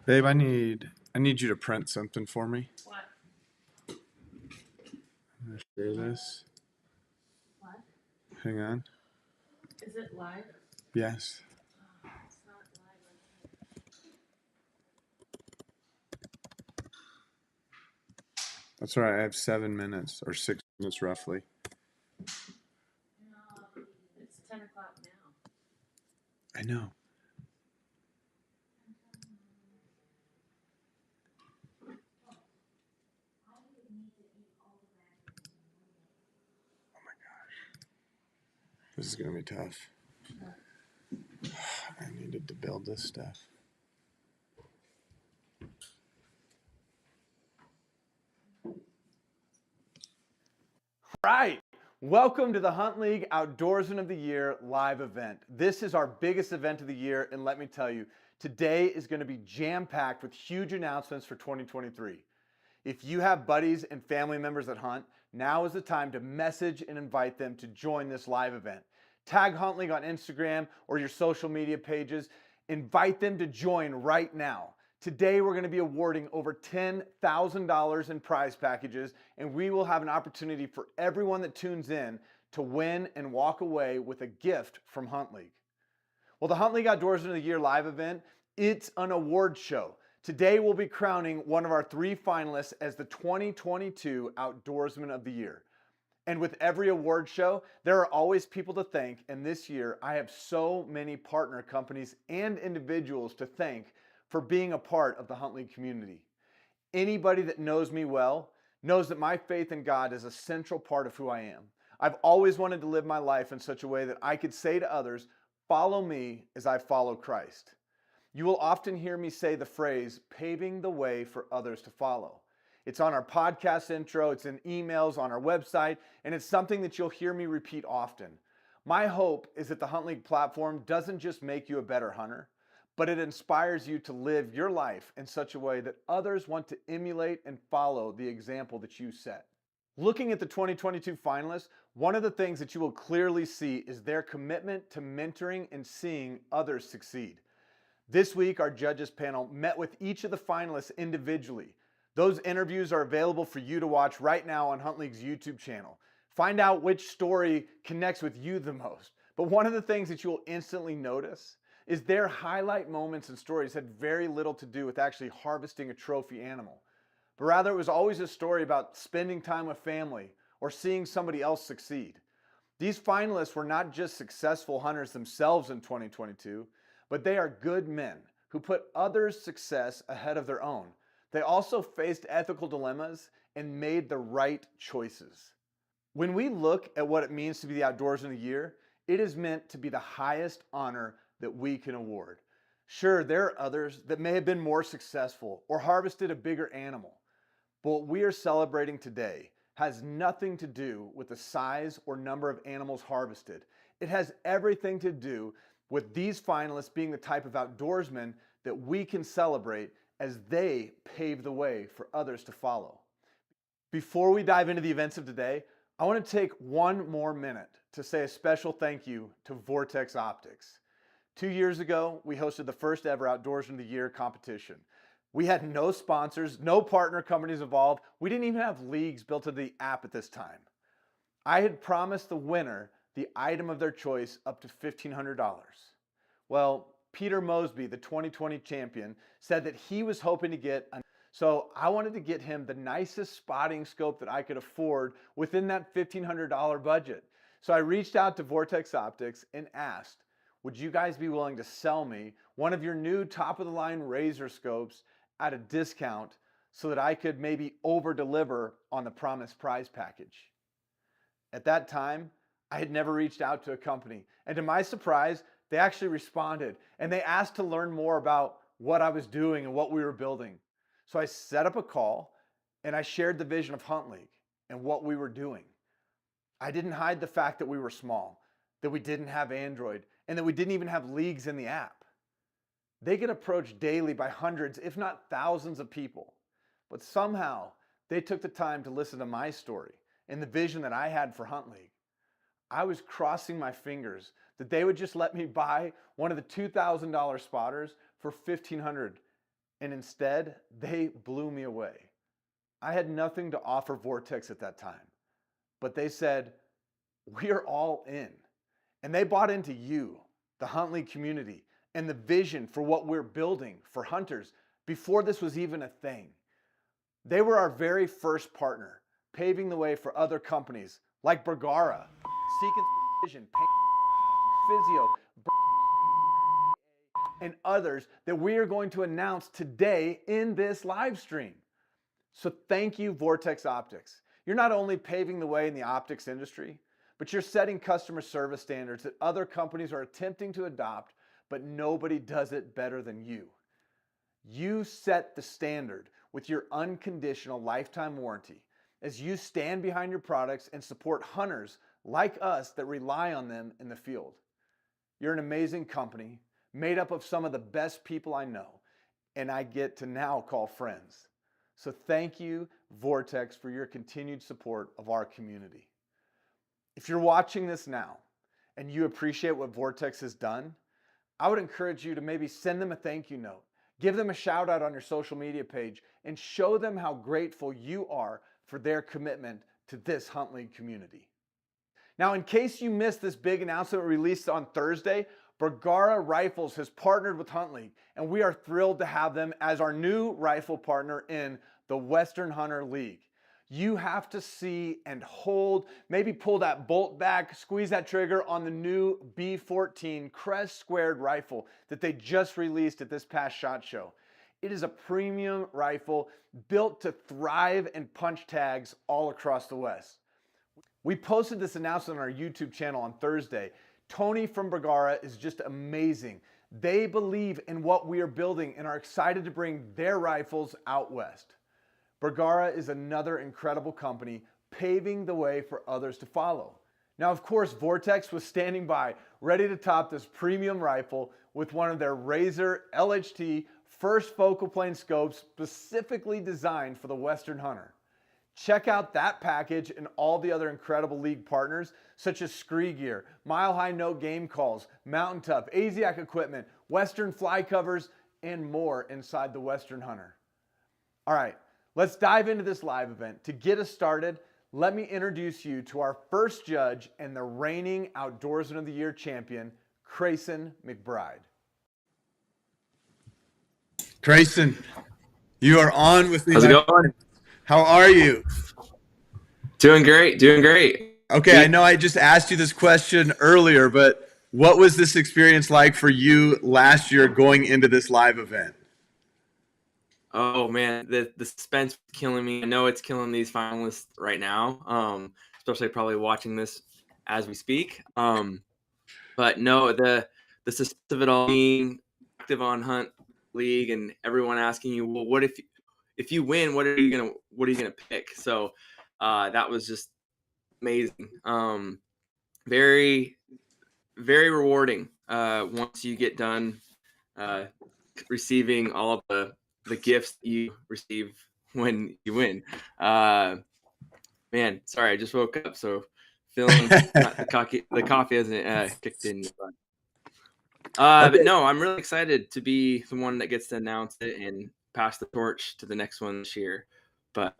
Babe, I need you to print something for me. What? I'm gonna share this. What? Hang on. Is it live? Yes. Oh, it's not live. That's right. I have 7 minutes or 6 minutes roughly. No, it's 10 o'clock now. I know. Oh my gosh. This is gonna be tough. I needed to build this stuff. Right. Welcome to the Hunt League Outdoorsman of the Year live event. This is our biggest event of the year, and let me tell you, today is going to be jam-packed with huge announcements for 2023. If you have buddies and family members that hunt, now is the time to message and invite them to join this live event. Tag Hunt League on Instagram or your social media pages. Invite them to join right now. Today we're going to be awarding over $10,000 in prize packages, and we will have an opportunity for everyone that tunes in to win and walk away with a gift from Hunt League. Well, the Hunt League Outdoorsman of the Year live event, it's an award show. Today we'll be crowning one of our 3 finalists as the 2022 Outdoorsman of the Year. And with every award show, there are always people to thank, and this year I have so many partner companies and individuals to thank for being a part of the Hunt League community. Anybody that knows me well knows that my faith in God is a central part of who I am. I've always wanted to live my life in such a way that I could say to others, "Follow me as I follow Christ." You will often hear me say the phrase, paving the way for others to follow. It's on our podcast intro, it's in emails, on our website, and it's something that you'll hear me repeat often. My hope is that the Hunt League platform doesn't just make you a better hunter, but it inspires you to live your life in such a way that others want to emulate and follow the example that you set. Looking at the 2022 finalists, one of the things that you will clearly see is their commitment to mentoring and seeing others succeed. This week, our judges panel met with each of the finalists individually. Those interviews are available for you to watch right now on Hunt League's YouTube channel. Find out which story connects with you the most. But one of the things that you will instantly notice is their highlight moments and stories had very little to do with actually harvesting a trophy animal. But rather, it was always a story about spending time with family or seeing somebody else succeed. These finalists were not just successful hunters themselves in 2022, but they are good men who put others' success ahead of their own. They also faced ethical dilemmas and made the right choices. When we look at what it means to be the Outdoorsman of the Year, it is meant to be the highest honor that we can award. Sure, there are others that may have been more successful or harvested a bigger animal, but what we are celebrating today has nothing to do with the size or number of animals harvested. It has everything to do with these finalists being the type of outdoorsmen that we can celebrate as they pave the way for others to follow. Before we dive into the events of today, I want to take one more minute to say a special thank you to Vortex Optics. 2 years ago, we hosted the first ever Outdoorsman of the Year competition. We had no sponsors, no partner companies involved. We didn't even have leagues built into the app at this time. I had promised the winner the item of their choice up to $1,500. Well, Peter Mosby, the 2020 champion, said that he was hoping to get so I wanted to get him the nicest spotting scope that I could afford within that $1,500 budget. So I reached out to Vortex Optics and asked, would you guys be willing to sell me one of your new top-of-the-line Razor scopes at a discount so that I could maybe over-deliver on the promised prize package? At that time, I had never reached out to a company, and to my surprise, they actually responded, and they asked to learn more about what I was doing and what we were building. So I set up a call, and I shared the vision of Hunt League and what we were doing. I didn't hide the fact that we were small, that we didn't have Android, and that we didn't even have leagues in the app. They get approached daily by hundreds, if not thousands of people. But somehow, they took the time to listen to my story and the vision that I had for Hunt League. I was crossing my fingers that they would just let me buy one of the $2,000 spotters for $1,500. And instead, they blew me away. I had nothing to offer Vortex at that time, but they said, we are all in. And they bought into you, the HuntLeague community, and the vision for what we're building for hunters before this was even a thing. They were our very first partner, paving the way for other companies like Bergara, Seek Vision, Physio, and others that we are going to announce today in this live stream. So thank you, Vortex Optics. You're not only paving the way in the optics industry, but you're setting customer service standards that other companies are attempting to adopt, but nobody does it better than you. You set the standard with your unconditional lifetime warranty as you stand behind your products and support hunters like us that rely on them in the field. You're an amazing company made up of some of the best people I know, and I get to now call friends. So thank you, Vortex, for your continued support of our community. If you're watching this now and you appreciate what Vortex has done, I would encourage you to maybe send them a thank you note, give them a shout out on your social media page, and show them how grateful you are for their commitment to this HuntLeague community. Now, in case you missed this big announcement released on Thursday, Bergara Rifles has partnered with HuntLeague, and we are thrilled to have them as our new rifle partner in the Western Hunter League. You have to see and hold, maybe pull that bolt back, squeeze that trigger on the new B14 Crest Squared rifle that they just released at this past SHOT Show. It is a premium rifle built to thrive and punch tags all across the West. We posted this announcement on our YouTube channel on Thursday. Tony from Bergara is just amazing. They believe in what we are building and are excited to bring their rifles out west. Bergara is another incredible company paving the way for others to follow. Now, of course, Vortex was standing by, ready to top this premium rifle with one of their Razor LHT first focal plane scopes specifically designed for the Western hunter. Check out that package and all the other incredible league partners such as Scree Gear, Mile High Note Game Calls, Mountain Tough, AZIAC Equipment, Western Fly Covers, and more inside the Western Hunter. All right, let's dive into this live event. To get us started, let me introduce you to our first judge and the reigning Outdoorsman of the Year champion, Crayson McBride. Grayson, you are on with me. How's it going? How are you? Doing great, doing great. Okay, I know I just asked you this question earlier, but what was this experience like for you last year going into this live event? Oh man, the suspense is killing me. I know it's killing these finalists right now, especially probably watching this as we speak. But no, the suspense of it all, being active on Hunt League and everyone asking you, well, what if you win, what are you gonna pick? So that was just amazing. Very, very rewarding once you get done receiving all of the gifts you receive when you win. Man, sorry, I just woke up, so feeling the coffee hasn't kicked in yet. But no, I'm really excited to be the one that gets to announce it and pass the torch to the next one this year. But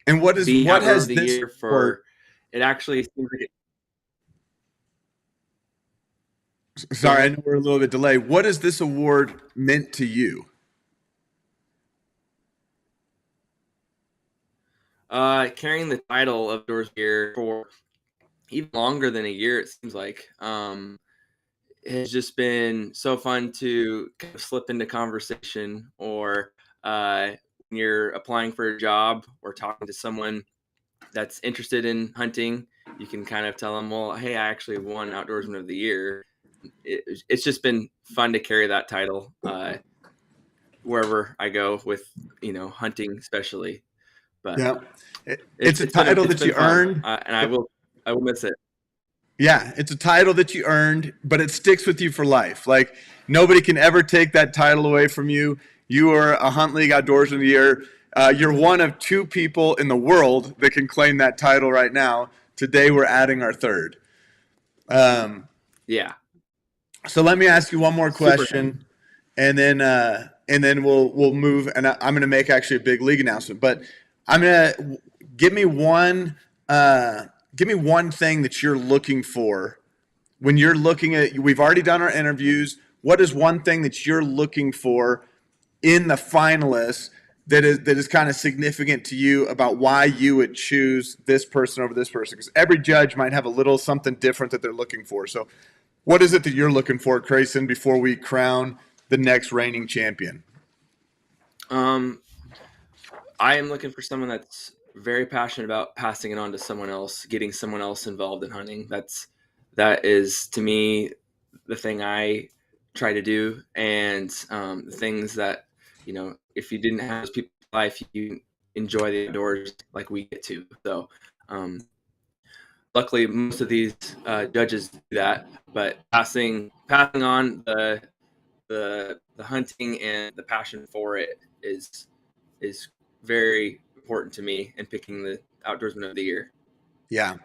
what has the this year for it actually seems like it. Sorry, I know we're a little bit delayed. What has this award meant to you? Carrying the title of Outdoors Year for even longer than a year, it seems like. It's just been so fun to kind of slip into conversation, or when you're applying for a job or talking to someone that's interested in hunting, you can kind of tell them, well, hey, I actually won Outdoorsman of the Year. It's just been fun to carry that title wherever I go with, hunting especially. But yeah, it's a title that you earned, and I will miss it. Yeah, it's a title that you earned, but it sticks with you for life. Like, nobody can ever take that title away from you. You are a HuntLeague Outdoorsman of the Year. You're one of two people in the world that can claim that title right now. Today, we're adding our third. Yeah. So let me ask you one more question, and then we'll move. And I'm going to make actually a big league announcement. But I'm going to give me one thing that you're looking for when you're looking at. We've already done our interviews. What is one thing that you're looking for in the finalists that is kind of significant to you about why you would choose this person over this person? Because every judge might have a little something different that they're looking for. So what is it that you're looking for, Grayson, before we crown the next reigning champion? I am looking for someone that's very passionate about passing it on to someone else, getting someone else involved in hunting. That is to me the thing I try to do, and the things that, you know, if you didn't have those people in life, you enjoy the outdoors like we get to. So luckily most of these judges do that, but passing on the hunting and the passion for it is very important to me in picking the Outdoorsman of the Year. Yeah.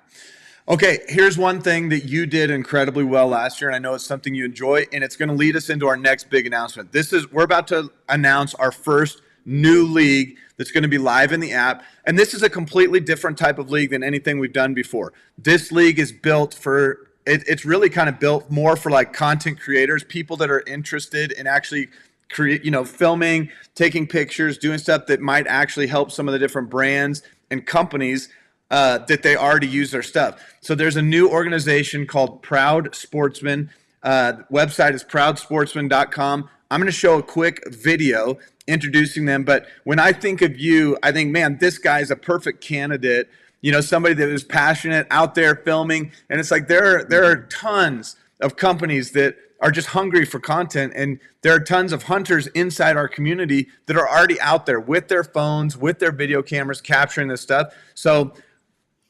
Okay, here's one thing that you did incredibly well last year, and I know it's something you enjoy, and it's going to lead us into our next big announcement. We're about to announce our first new league that's going to be live in the app, and this is a completely different type of league than anything we've done before. This league is built for it's really kind of built more for like content creators, people that are interested in actually filming, taking pictures, doing stuff that might actually help some of the different brands and companies that they already use their stuff. So there's a new organization called Proud Sportsman. Website is proudsportsman.com. I'm going to show a quick video introducing them. But when I think of you, I think, man, this guy's a perfect candidate. You know, somebody that is passionate, out there filming. And it's like there are tons of companies that are just hungry for content. And there are tons of hunters inside our community that are already out there with their phones, with their video cameras, capturing this stuff. So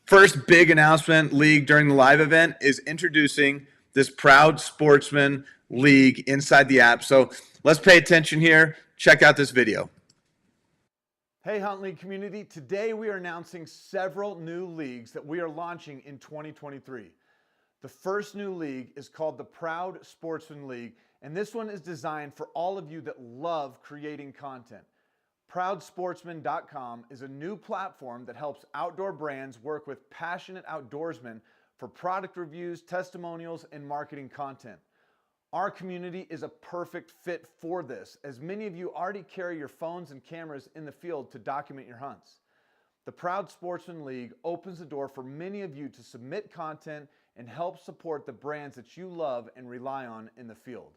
first big announcement league during the live event is introducing this Proud Sportsman League inside the app. So let's pay attention here. Check out this video. Hey, HuntLeague community. Today we are announcing several new leagues that we are launching in 2023. The first new league is called the Proud Sportsman League, and this one is designed for all of you that love creating content. ProudSportsman.com is a new platform that helps outdoor brands work with passionate outdoorsmen for product reviews, testimonials, and marketing content. Our community is a perfect fit for this, as many of you already carry your phones and cameras in the field to document your hunts. The Proud Sportsman League opens the door for many of you to submit content and help support the brands that you love and rely on in the field.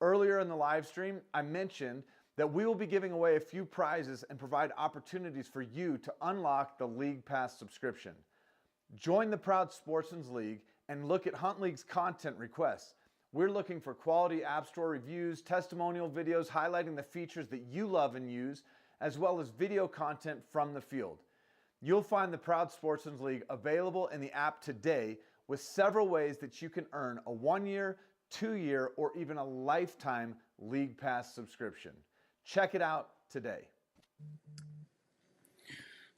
Earlier in the live stream, I mentioned that we will be giving away a few prizes and provide opportunities for you to unlock the League Pass subscription. Join the Proud Sportsman's League and look at HuntLeague's content requests. We're looking for quality App Store reviews, testimonial videos highlighting the features that you love and use, as well as video content from the field. You'll find the Proud Sportsman's League available in the app today with several ways that you can earn a 1-year, 2-year, or even a lifetime League Pass subscription. Check it out today.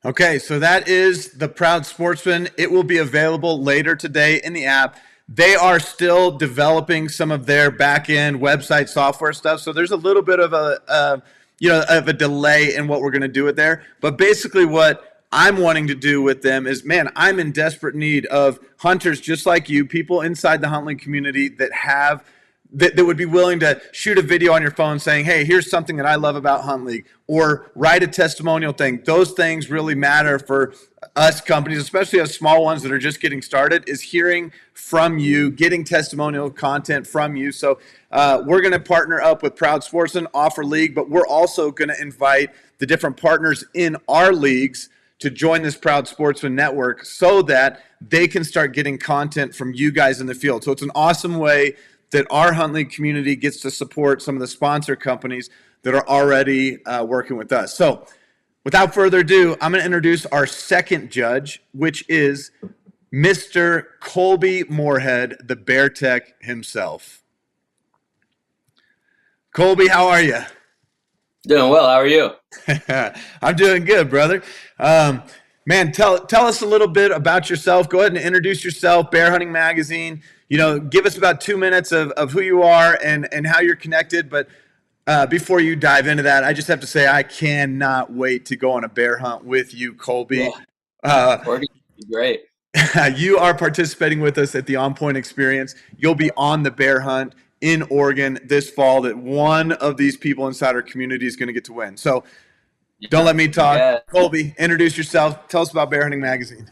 Okay, so that is the Proud Sportsman. It will be available later today in the app. They are still developing some of their back-end website software stuff, so there's a little bit of a delay in what we're going to do with there. But basically what I'm wanting to do with them is, man, I'm in desperate need of hunters just like you, people inside the HuntLeague community that would be willing to shoot a video on your phone saying, hey, here's something that I love about HuntLeague, or write a testimonial thing. Those things really matter for us companies, especially us small ones that are just getting started, is hearing from you, getting testimonial content from you. So we're going to partner up with Proud Sportsman, offer league, but we're also going to invite the different partners in our leagues to join this Proud Sportsman network so that they can start getting content from you guys in the field. So it's an awesome way that our HuntLeague community gets to support some of the sponsor companies that are already working with us. So without further ado, I'm going to introduce our second judge, which is Mr. Colby Moorhead, the Bear Tech himself. Colby, how are you? Doing well. How are you? I'm doing good, brother. Man, tell us a little bit about yourself. Go ahead and introduce yourself, Bear Hunting Magazine. You know, give us about 2 minutes of who you are and how you're connected. But before you dive into that, I just have to say I cannot wait to go on a bear hunt with you, Colby. Oregon would be great. You are participating with us at the On Point Experience. You'll be on the bear hunt in Oregon this fall that one of these people inside our community is going to get to win. So don't let me talk. Yeah. Colby, introduce yourself. Tell us about Bear Hunting Magazine.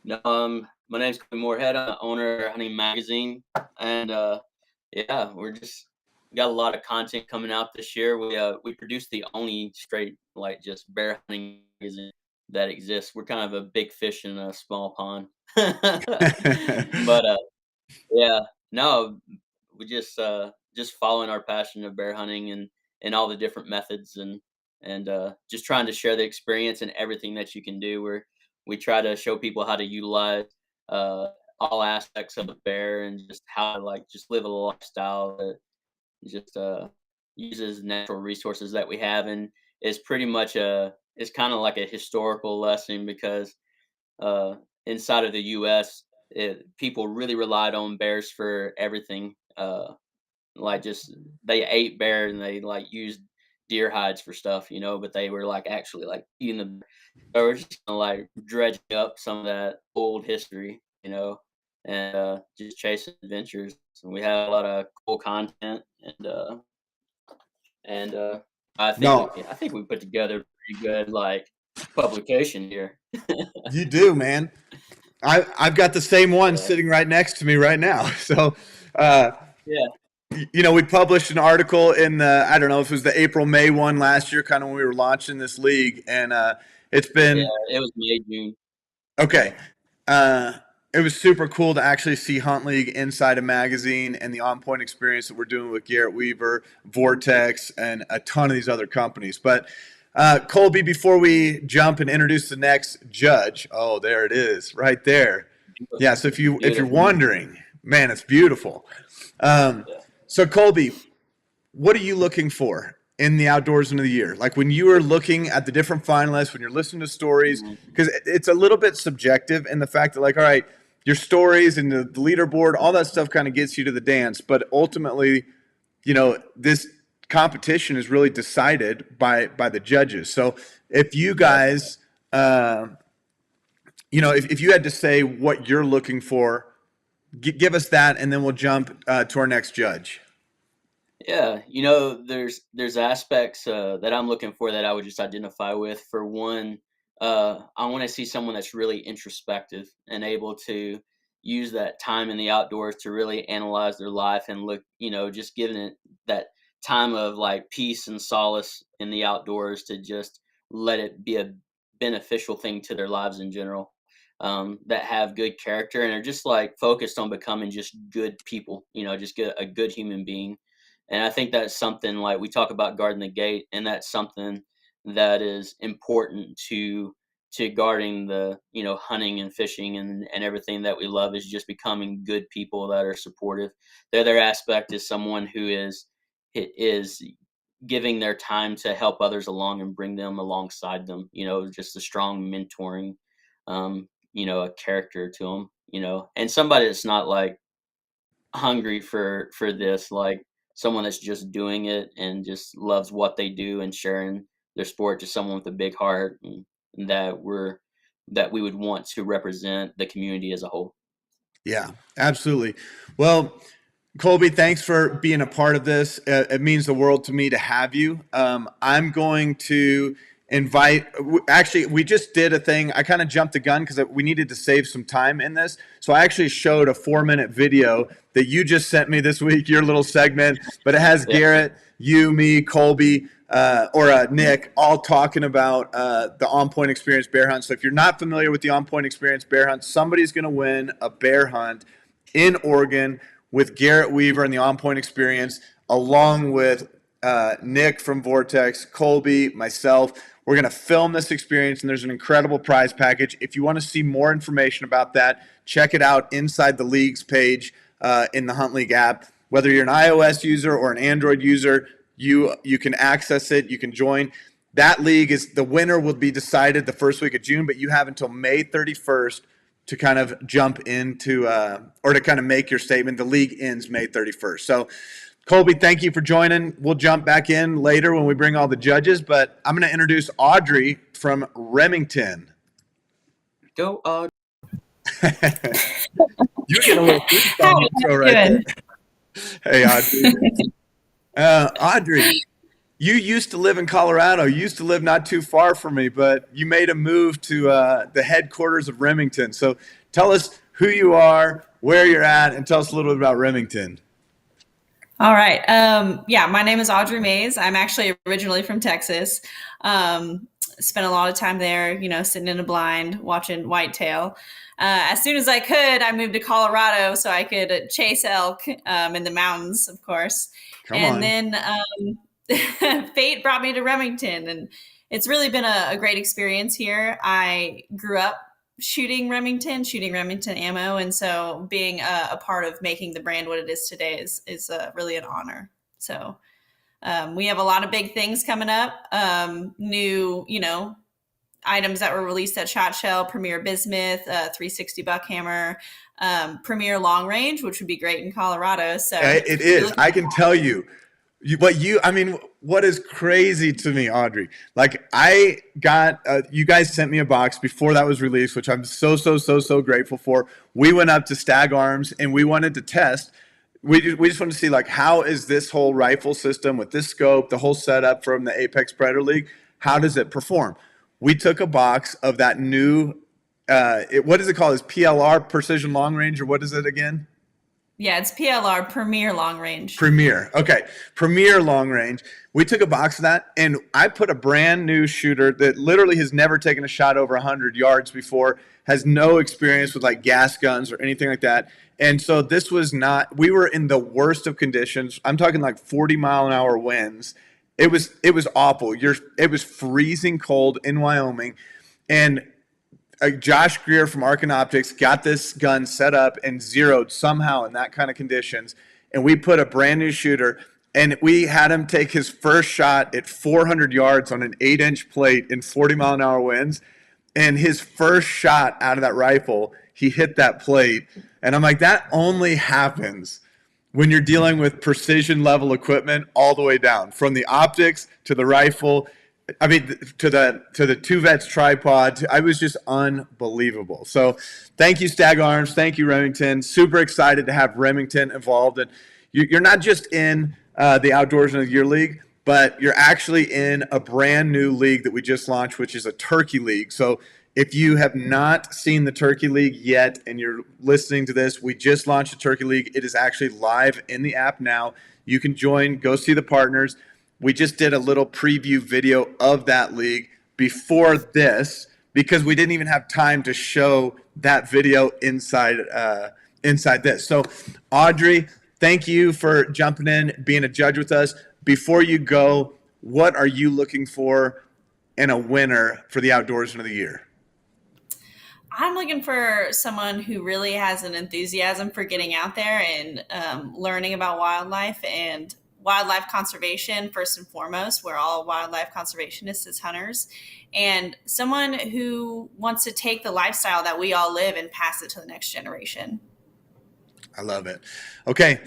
My name's Colby Moorhead. I'm the owner of Hunting Magazine, and yeah, we got a lot of content coming out this year. We produced the only straight just bear hunting magazine that exists. We're kind of a big fish in a small pond, but yeah, no, we just following our passion of bear hunting and all the different methods and just trying to share the experience and everything that you can do. We try to show people how to utilize all aspects of a bear and just how to just live a lifestyle that just uses natural resources that we have, and is pretty much it's kind of like a historical lesson because inside of the U.S. People really relied on bears for everything. Just they ate bear and they used deer hides for stuff, but they were actually eating the. So we're just dredging up some of that old history, and just chasing adventures. And we have a lot of cool content, and I think we put together a pretty good publication here. You do, man. I've got the same one sitting right next to me right now. So, Yeah. We published an article in I don't know if it was the April, May one last year, kind of when we were launching this league. And it's been. Yeah, it was May, June. Okay. It was super cool to actually see Hunt League inside a magazine and the On Point experience that we're doing with Garrett Weaver, Vortex, and a ton of these other companies. But Colby, before we jump and introduce the next judge, oh, there it is, right there. Yeah. So if you're wondering, man, it's beautiful. So Colby, what are you looking for in the Outdoorsman of the Year? Like when you are looking at the different finalists, when you're listening to stories, because it's a little bit subjective in the fact that all right, your stories and the leaderboard, all that stuff kind of gets you to the dance. But ultimately, this competition is really decided by the judges. So if you guys, if you had to say what you're looking for, give us that, and then we'll jump to our next judge. Yeah, there's aspects that I'm looking for that I would just identify with. For one, I want to see someone that's really introspective and able to use that time in the outdoors to really analyze their life and look, just giving it that time of peace and solace in the outdoors to just let it be a beneficial thing to their lives in general. That have good character and are just focused on becoming just good people, just a good human being. And I think that's something we talk about guarding the gate, and that's something that is important to guarding the, hunting and fishing and everything that we love, is just becoming good people that are supportive. The other aspect is someone who is giving their time to help others along and bring them alongside them, just a strong mentoring, a character to them, and somebody that's not hungry for this, someone that's just doing it and just loves what they do and sharing their sport to someone with a big heart, and that we would want to represent the community as a whole. Yeah, absolutely. Well, Colby, thanks for being a part of this. It means the world to me to have you. I'm going to invite, actually, we just did a thing. I kind of jumped the gun because we needed to save some time in this. So I actually showed a 4-minute video that you just sent me this week, your little segment, but it has Garrett, you, me, Colby, or Nick, all talking about the On Point Experience bear hunt. So if you're not familiar with the On Point Experience bear hunt, somebody's going to win a bear hunt in Oregon with Garrett Weaver and the On Point Experience, along with Nick from Vortex, Colby, myself. We're going to film this experience, and there's an incredible prize package. If you want to see more information about that, check it out inside the league's page in the Hunt League app. Whether you're an iOS user or an Android user, you can access it. You can join. That league the winner will be decided the first week of June, but you have until May 31st to kind of jump into or to kind of make your statement. The league ends May 31st. So Colby, thank you for joining. We'll jump back in later when we bring all the judges, but I'm going to introduce Audrey from Remington. Go, You're getting a little freestyle intro right there. Hey, Audrey. Audrey, you used to live in Colorado. You used to live not too far from me, but you made a move to the headquarters of Remington. So tell us who you are, where you're at, and tell us a little bit about Remington. All right. Yeah, my name is Audrey Mays. I'm actually originally from Texas. Spent a lot of time there, sitting in a blind, watching whitetail. As soon as I could, I moved to Colorado so I could chase elk in the mountains, of course. Then fate brought me to Remington, and it's really been a great experience here. I grew up shooting Remington ammo, and so being a part of making the brand what it is today is really an honor. So we have a lot of big things coming up, new items that were released at SHOT Show, Premier Bismuth, 360 Buckhammer, Premier Long Range, which would be great in Colorado. So it is. I can tell you. What is crazy to me, Audrey, like I got, you guys sent me a box before that was released, which I'm so grateful for. We went up to Stag Arms and we wanted to test. We just wanted to see like, how is this whole rifle system with this scope, the whole setup from the Apex Predator League, how does it perform? We took a box of that new, what is it called? Is PLR, Precision Long Range, or what is it again? Yeah, it's PLR, Premier Long Range. Premier. Okay. Premier Long Range. We took a box of that, and I put a brand new shooter that literally has never taken a shot over 100 yards before, has no experience with like gas guns or anything like that. And so this was not, we were in the worst of conditions. I'm talking like 40-mile-an-hour winds. It was awful. It was freezing cold in Wyoming. And Josh Greer from Arkin Optics got this gun set up and zeroed somehow in that kind of conditions. And we put a brand new shooter, and we had him take his first shot at 400 yards on an 8-inch plate in 40-mile-an-hour winds. And his first shot out of that rifle, he hit that plate. And I'm like, that only happens when you're dealing with precision level equipment all the way down, from the optics to the rifle, to the two vets tripod. I was just unbelievable. So thank you, Stag Arms. Thank you, Remington. Super excited to have Remington involved. And you're not just in the Outdoorsman of the Year League, but you're actually in a brand new league that we just launched, which is a Turkey League. So if you have not seen the Turkey League yet and you're listening to this, we just launched a Turkey League. It is actually live in the app now. You can join, go see the partners. We just did a little preview video of that league before this because we didn't even have time to show that video inside this. So, Audrey, thank you for jumping in, being a judge with us. Before you go, what are you looking for in a winner for the Outdoorsman of the Year? I'm looking for someone who really has an enthusiasm for getting out there and learning about wildlife and wildlife conservation first and foremost. We're all wildlife conservationists as hunters, and someone who wants to take the lifestyle that we all live and pass it to the next generation. I love it. Okay,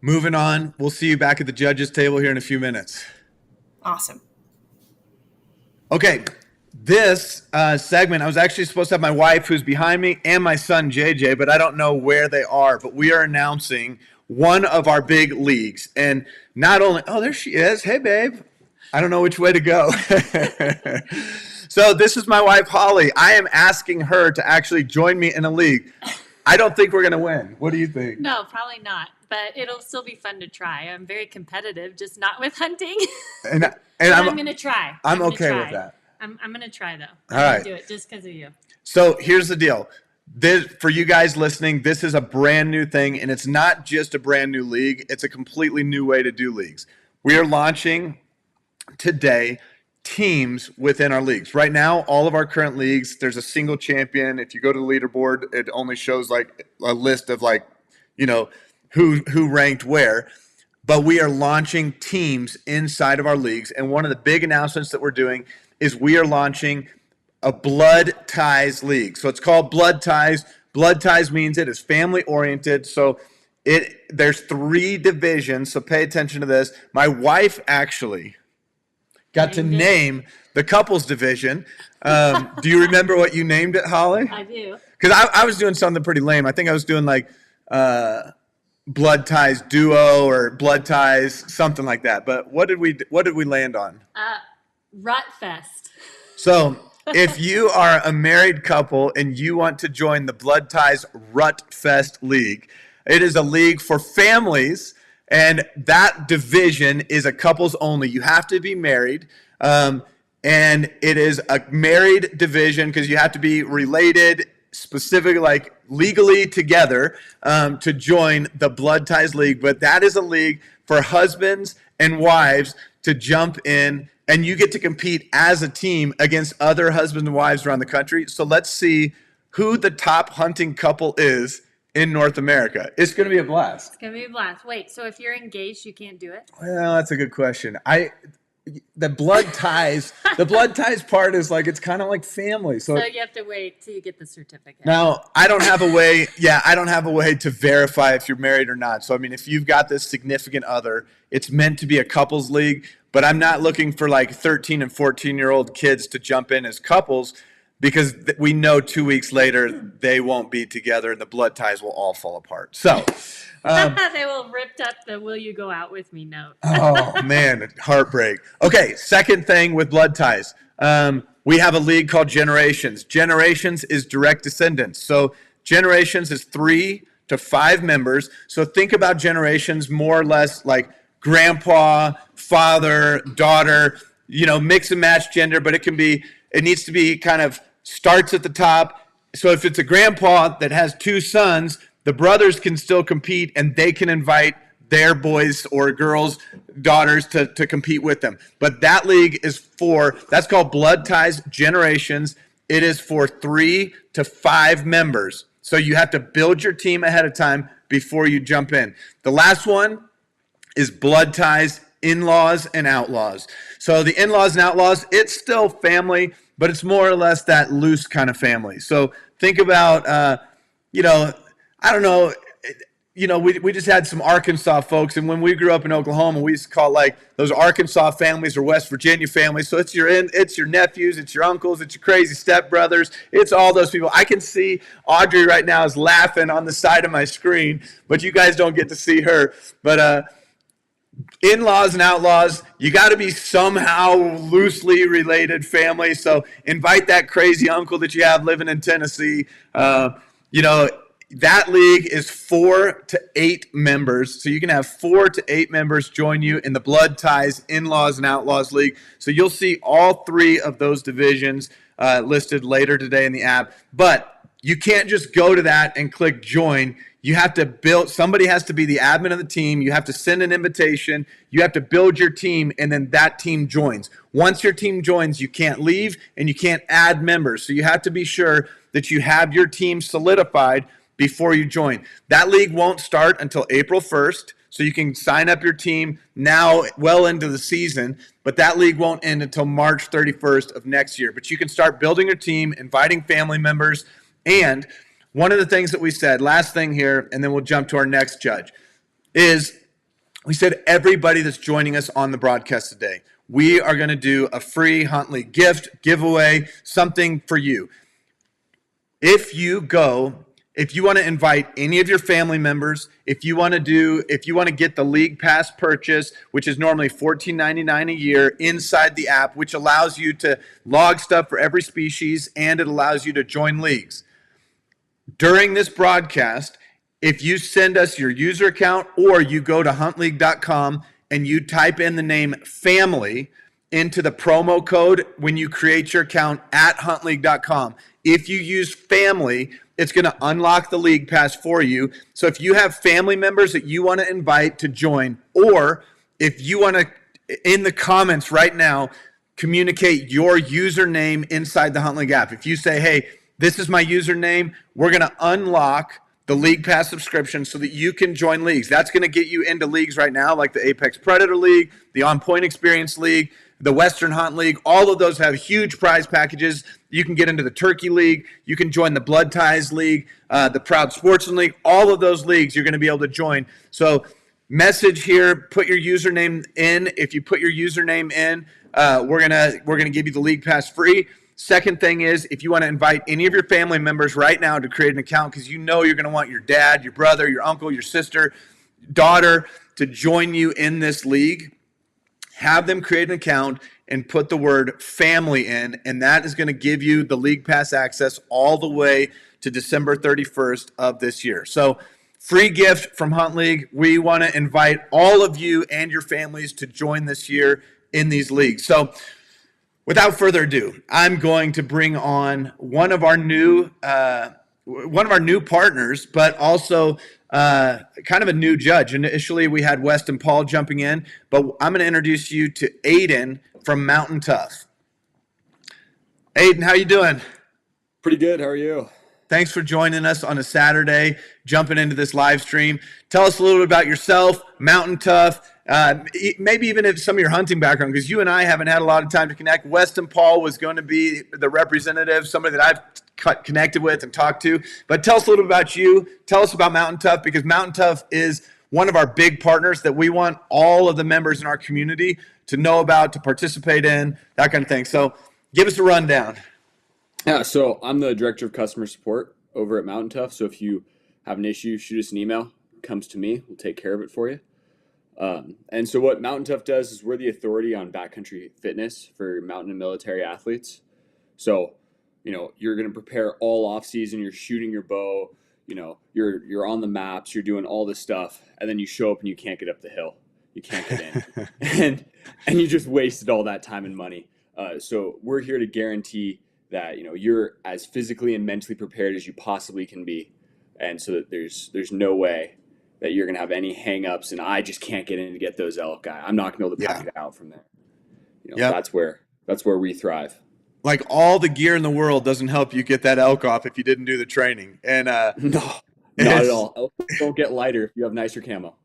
moving on. We'll see you back at the judges table here in a few minutes. Awesome. Okay, this segment, I was actually supposed to have my wife who's behind me and my son JJ, but I don't know where they are. But we are announcing one of our big leagues. And not only, oh, there she is. Hey, babe. I don't know which way to go. So this is my wife, Holly. I am asking her to actually join me in a league. I don't think we're going to win. What do you think? No, probably not. But it'll still be fun to try. I'm very competitive, just not with hunting. And I'm going to try. I'm okay with that. I'm going to try, though. All right. I'm going to do it just because of you. So here's the deal. For you guys listening, this is a brand new thing, and it's not just a brand new league. It's a completely new way to do leagues. We are launching today teams within our leagues. Right now, all of our current leagues, there's a single champion. If you go to the leaderboard, it only shows like a list of like, who ranked where. But we are launching teams inside of our leagues, and one of the big announcements that we're doing is we are launching a Blood Ties League. So it's called Blood Ties. Blood Ties means it is family oriented. So There's 3 divisions, so pay attention to this. My wife actually got to name the couples division. Do you remember what you named it, Holly? I do. Because I was doing something pretty lame. I think I was doing like blood ties duo or blood ties, something like that. But what did we land on? Rut Fest. So if you are a married couple and you want to join the Blood Ties Rut Fest League, it is a league for families, and that division is a couples only. You have to be married, and it is a married division because you have to be related, specifically like legally together to join the Blood Ties League. But that is a league for husbands and wives to jump in, and you get to compete as a team against other husbands and wives around the country. So let's see who the top hunting couple is in North America. It's going to be a blast. It's going to be a blast. Wait, so if you're engaged, you can't do it? Well, that's a good question. The blood ties part is like, it's kind of like family. So you have to wait till you get the certificate. now I don't have a way to verify if you're married or not. So, I mean, if you've got this significant other, it's meant to be a couples league, but I'm not looking for like 13 and 14-year-old kids to jump in as couples, because we know 2 weeks later they won't be together and the blood ties will all fall apart. So They will ripped up the "Will you go out with me" note. oh man, heartbreak. Okay, second thing with blood ties. We have a league called Generations. Generations is direct descendants. So Generations is 3 to 5 members. So think about Generations more or less like grandpa, father, daughter, mix and match gender, but it needs to be kind of starts at the top. So if it's a grandpa that has 2 sons, the brothers can still compete, and they can invite their boys or girls, daughters to compete with them. But that league that's called Blood Ties Generations. It is for 3 to 5 members. So you have to build your team ahead of time before you jump in. The last one is Blood Ties In-Laws and Outlaws. So the in-laws and outlaws, it's still family, but it's more or less that loose kind of family. So think about, I don't know, we just had some Arkansas folks, and when we grew up in Oklahoma, we used to call like those Arkansas families or West Virginia families. So it's your nephews, it's your uncles, it's your crazy stepbrothers, it's all those people. I can see Audrey right now is laughing on the side of my screen, but you guys don't get to see her. But in-laws and outlaws, you got to be somehow loosely related family. So invite that crazy uncle that you have living in Tennessee. That league is 4 to 8 members. So you can have 4 to 8 members join you in the Blood Ties In-Laws and Outlaws League. So you'll see all 3 of those divisions listed later today in the app. But you can't just go to that and click join. You have to somebody has to be the admin of the team. You have to send an invitation. You have to build your team, and then that team joins. Once your team joins, you can't leave and you can't add members. So you have to be sure that you have your team solidified before you join. That league won't start until April 1st, so you can sign up your team now well into the season, but that league won't end until March 31st of next year. But you can start building your team, inviting family members, and one of the things that we said, last thing here, and then we'll jump to our next judge, is we said everybody that's joining us on the broadcast today, we are going to do a free Hunt League giveaway, something for you. If you want to invite any of your family members, if you want to get the league pass purchase, which is normally $14.99 a year inside the app, which allows you to log stuff for every species, and it allows you to join leagues. During this broadcast, if you send us your user account, or you go to HuntLeague.com and you type in the name family into the promo code when you create your account at HuntLeague.com, if you use family, it's going to unlock the league pass for you. So if you have family members that you want to invite to join, or if you want to, in the comments right now, communicate your username inside the Hunt League app. If you say, hey, this is my username, we're going to unlock the League Pass subscription so that you can join leagues. That's going to get you into leagues right now, like the Apex Predator League, the On Point Experience League, the Western Hunt League. All of those have huge prize packages. You can get into the Turkey League. You can join the Blood Ties League, the Proud Sportsman League. All of those leagues you're going to be able to join. So message here, put your username in. If you put your username in, we're gonna give you the league pass free. Second thing is, if you want to invite any of your family members right now to create an account, because you know you're going to want your dad, your brother, your uncle, your sister, daughter to join you in this league, have them create an account and put the word family in, and that is going to give you the league pass access all the way to December 31st of this year. So free gift from Hunt League. We want to invite all of you and your families to join this year in these leagues. So without further ado, I'm going to bring on one of our new partners, but also kind of a new judge. Initially, we had West and Paul jumping in, but I'm going to introduce you to Aiden from Mountain Tough. Aiden, how you doing? Pretty good. How are you? Thanks for joining us on a Saturday, jumping into this live stream. Tell us a little bit about yourself, Mountain Tough, maybe even if some of your hunting background, because you and I haven't had a lot of time to connect. Weston Paul was going to be the representative, somebody that I've connected with and talked to. But tell us a little bit about you. Tell us about Mountain Tough, because Mountain Tough is one of our big partners that we want all of the members in our community to know about, to participate in, that kind of thing. So give us a rundown. Yeah, so I'm the director of customer support over at Mountain Tough. So if you have an issue, shoot us an email. It comes to me. We'll take care of it for you. And so what Mountain Tough does is we're the authority on backcountry fitness for mountain and military athletes. So, you're going to prepare all off season. You're shooting your bow. You're on the maps. You're doing all this stuff, and then you show up and you can't get up the hill. You can't get in, and you just wasted all that time and money. So we're here to guarantee that you're as physically and mentally prepared as you possibly can be, and so that there's no way that you're gonna have any hang-ups and I just can't get in to get those elk. I'm not gonna be able to pack it out from there. That's where we thrive. Like, all the gear in the world doesn't help you get that elk off if you didn't do the training. And no, not at all. Elk don't get lighter if you have nicer camo.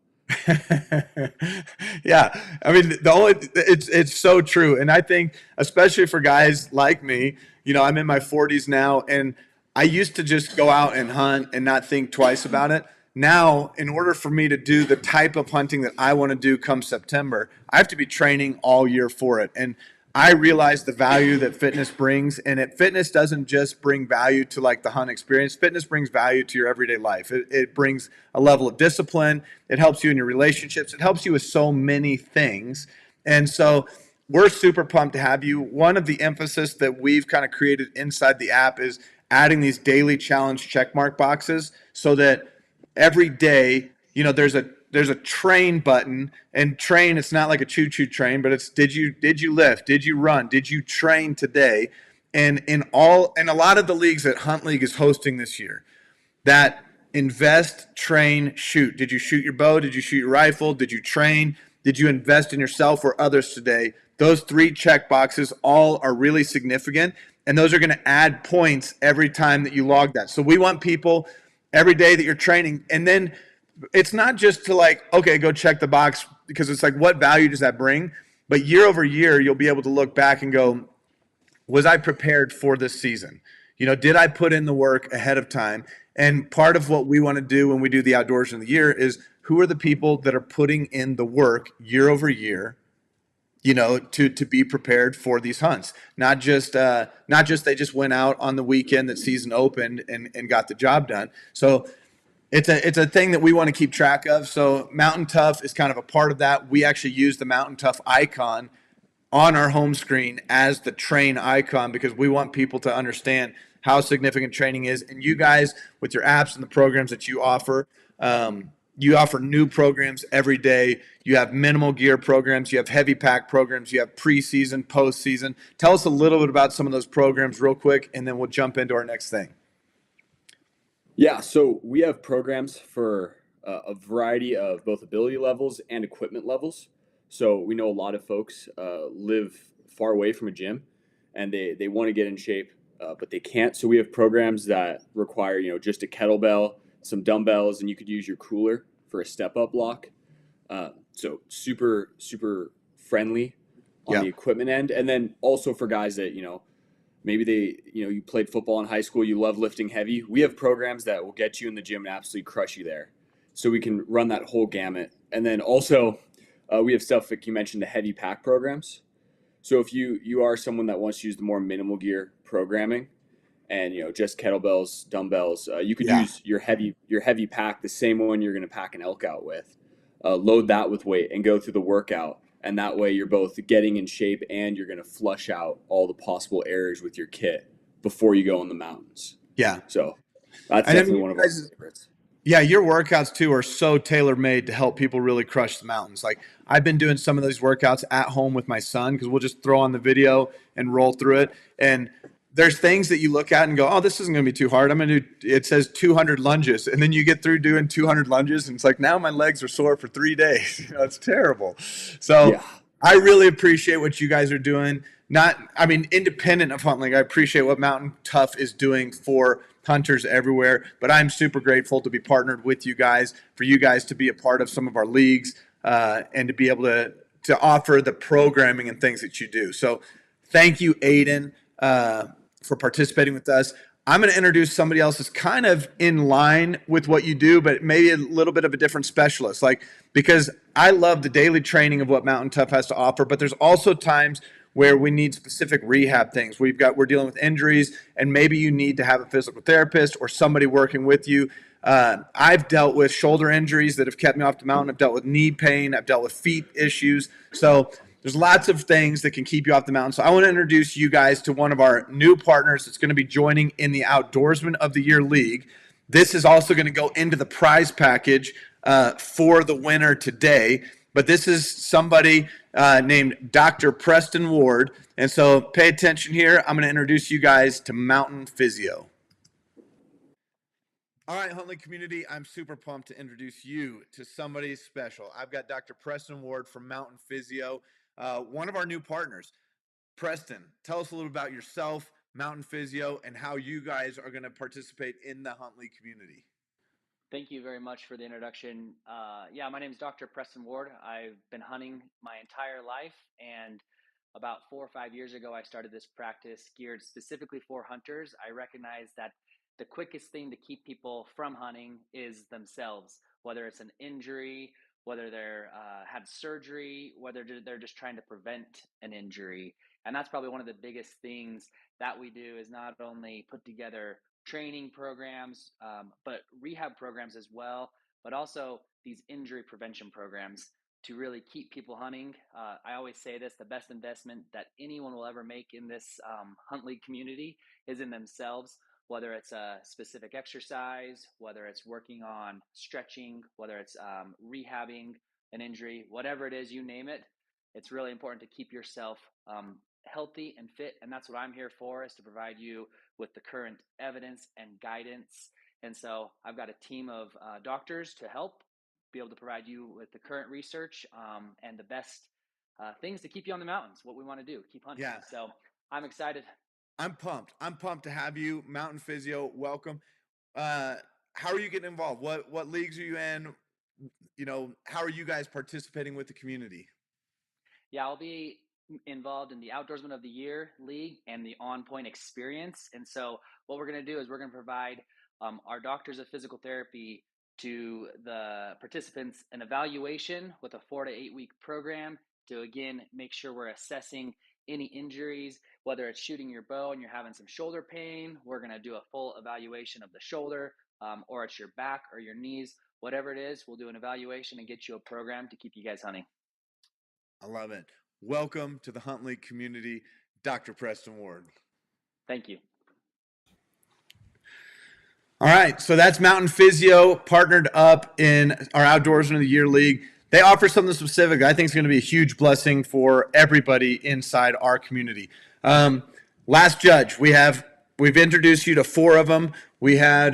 Yeah, I mean, it's so true. And I think, especially for guys like me, I'm in my 40s now, and I used to just go out and hunt and not think twice about it. Now, in order for me to do the type of hunting that I want to do come September, I have to be training all year for it. And I realize the value that fitness brings, and fitness doesn't just bring value to like the hunt experience. Fitness brings value to your everyday life. It brings a level of discipline. It helps you in your relationships. It helps you with so many things. And so we're super pumped to have you. One of the emphasis that we've kind of created inside the app is adding these daily challenge checkmark boxes, so that every day, there's a train button, and train, it's not like a choo-choo train, but it's did you lift, did you run, did you train today? And in a lot of the leagues that Hunt League is hosting this year, that invest, train, shoot. Did you shoot your bow? Did you shoot your rifle? Did you train? Did you invest in yourself or others today? Those 3 check boxes all are really significant, and those are going to add points every time that you log that. So we want people every day that you're training, and then it's not just to like, okay, go check the box, because it's like, what value does that bring? But year over year, you'll be able to look back and go, was I prepared for this season? Did I put in the work ahead of time? And part of what we want to do when we do the Outdoorsman of the Year is, who are the people that are putting in the work year over year, to be prepared for these hunts. Not just they just went out on the weekend that season opened and got the job done. So it's a thing that we want to keep track of. So Mountain Tough is kind of a part of that. We actually use the Mountain Tough icon on our home screen as the train icon, because we want people to understand how significant training is. And you guys, with your apps and the programs that you offer new programs every day. You have minimal gear programs. You have heavy pack programs. You have preseason, postseason. Tell us a little bit about some of those programs real quick, and then we'll jump into our next thing. Yeah, so we have programs for a variety of both ability levels and equipment levels. So we know a lot of folks live far away from a gym, and they want to get in shape, but they can't. So we have programs that require, just a kettlebell, some dumbbells, and you could use your cooler for a step-up block. So super, super friendly on the equipment end. And then also for guys that, maybe you played football in high school, you love lifting heavy. We have programs that will get you in the gym and absolutely crush you there. So we can run that whole gamut. And then also we have stuff like you mentioned, the heavy pack programs. So if you are someone that wants to use the more minimal gear programming and, just kettlebells, dumbbells, you could use your heavy pack, the same one you're going to pack an elk out with, load that with weight and go through the workout. And that way you're both getting in shape and you're going to flush out all the possible errors with your kit before you go in the mountains. Yeah. So that's definitely one of our favorites. Yeah, your workouts too are so tailor-made to help people really crush the mountains. Like I've been doing some of those workouts at home with my son because we'll just throw on the video and roll through it. And there's things that you look at and go, oh, this isn't going to be too hard. I'm going to do, it says 200 lunges. And then you get through doing 200 lunges and it's like, now my legs are sore for 3 days. It's terrible. So I really appreciate what you guys are doing. Independent of HuntLeague, I appreciate what Mountain Tough is doing for hunters everywhere, but I'm super grateful to be partnered with you guys, for you guys to be a part of some of our leagues, and to be able to offer the programming and things that you do. So thank you, Aiden, for participating with us. I'm going to introduce somebody else that's kind of in line with what you do, but maybe a little bit of a different specialist, because I love the daily training of what Mountain Tough has to offer, but there's also times where we need specific rehab things. We're dealing with injuries, and maybe you need to have a physical therapist or somebody working with you. I've dealt with shoulder injuries that have kept me off the mountain. I've dealt with knee pain. I've dealt with feet issues. So there's lots of things that can keep you off the mountain. So I want to introduce you guys to one of our new partners that's going to be joining in the Outdoorsman of the Year League. This is also going to go into the prize package for the winner today. But this is somebody named Dr. Preston Ward. And so pay attention here. I'm going to introduce you guys to Mountain Physio. All right, HuntLeague Community, I'm super pumped to introduce you to somebody special. I've got Dr. Preston Ward from Mountain Physio, one of our new partners. Preston, tell us a little about yourself, Mountain Physio, and how you guys are going to participate in the HuntLeague community. Thank you very much for the introduction. My name is Dr. Preston Ward. I've been hunting my entire life, and about 4 or 5 years ago, I started this practice geared specifically for hunters. I recognize that the quickest thing to keep people from hunting is themselves, whether it's an injury, whether they're had surgery, whether they're just trying to prevent an injury. And that's probably one of the biggest things that we do, is not only put together training programs, but rehab programs as well, but also these injury prevention programs to really keep people hunting. I always say this, the best investment that anyone will ever make in this HuntLeague community is in themselves, whether it's a specific exercise, whether it's working on stretching, whether it's rehabbing an injury, whatever it is, you name it. It's really important to keep yourself healthy and fit, and that's what I'm here for, is to provide you with the current evidence and guidance. And so I've got a team of doctors to help be able to provide you with the current research and the best things to keep you on the mountains, what we want to do, keep hunting. So I'm excited. I'm pumped. I'm pumped to have you, Mountain Physio. Welcome. How are you getting involved? What leagues are you in? How are you guys participating with the community? Yeah, I'll be involved in the Outdoorsman of the Year League and the On Point Experience. And so what we're going to do is we're going to provide our doctors of physical therapy to the participants an evaluation with a 4 to 8 week program to, again, make sure we're assessing any injuries, whether it's shooting your bow and you're having some shoulder pain. We're going to do a full evaluation of the shoulder, or it's your back or your knees, whatever it is. We'll do an evaluation and get you a program to keep you guys hunting. I love it. Welcome to the HuntLeague community, Dr. Preston Ward. Thank you. All right, so that's Mountain Physio partnered up in our Outdoorsman of the Year League. They offer something specific that I think is going to be a huge blessing for everybody inside our community. Last judge, we've introduced you to 4 of them. We had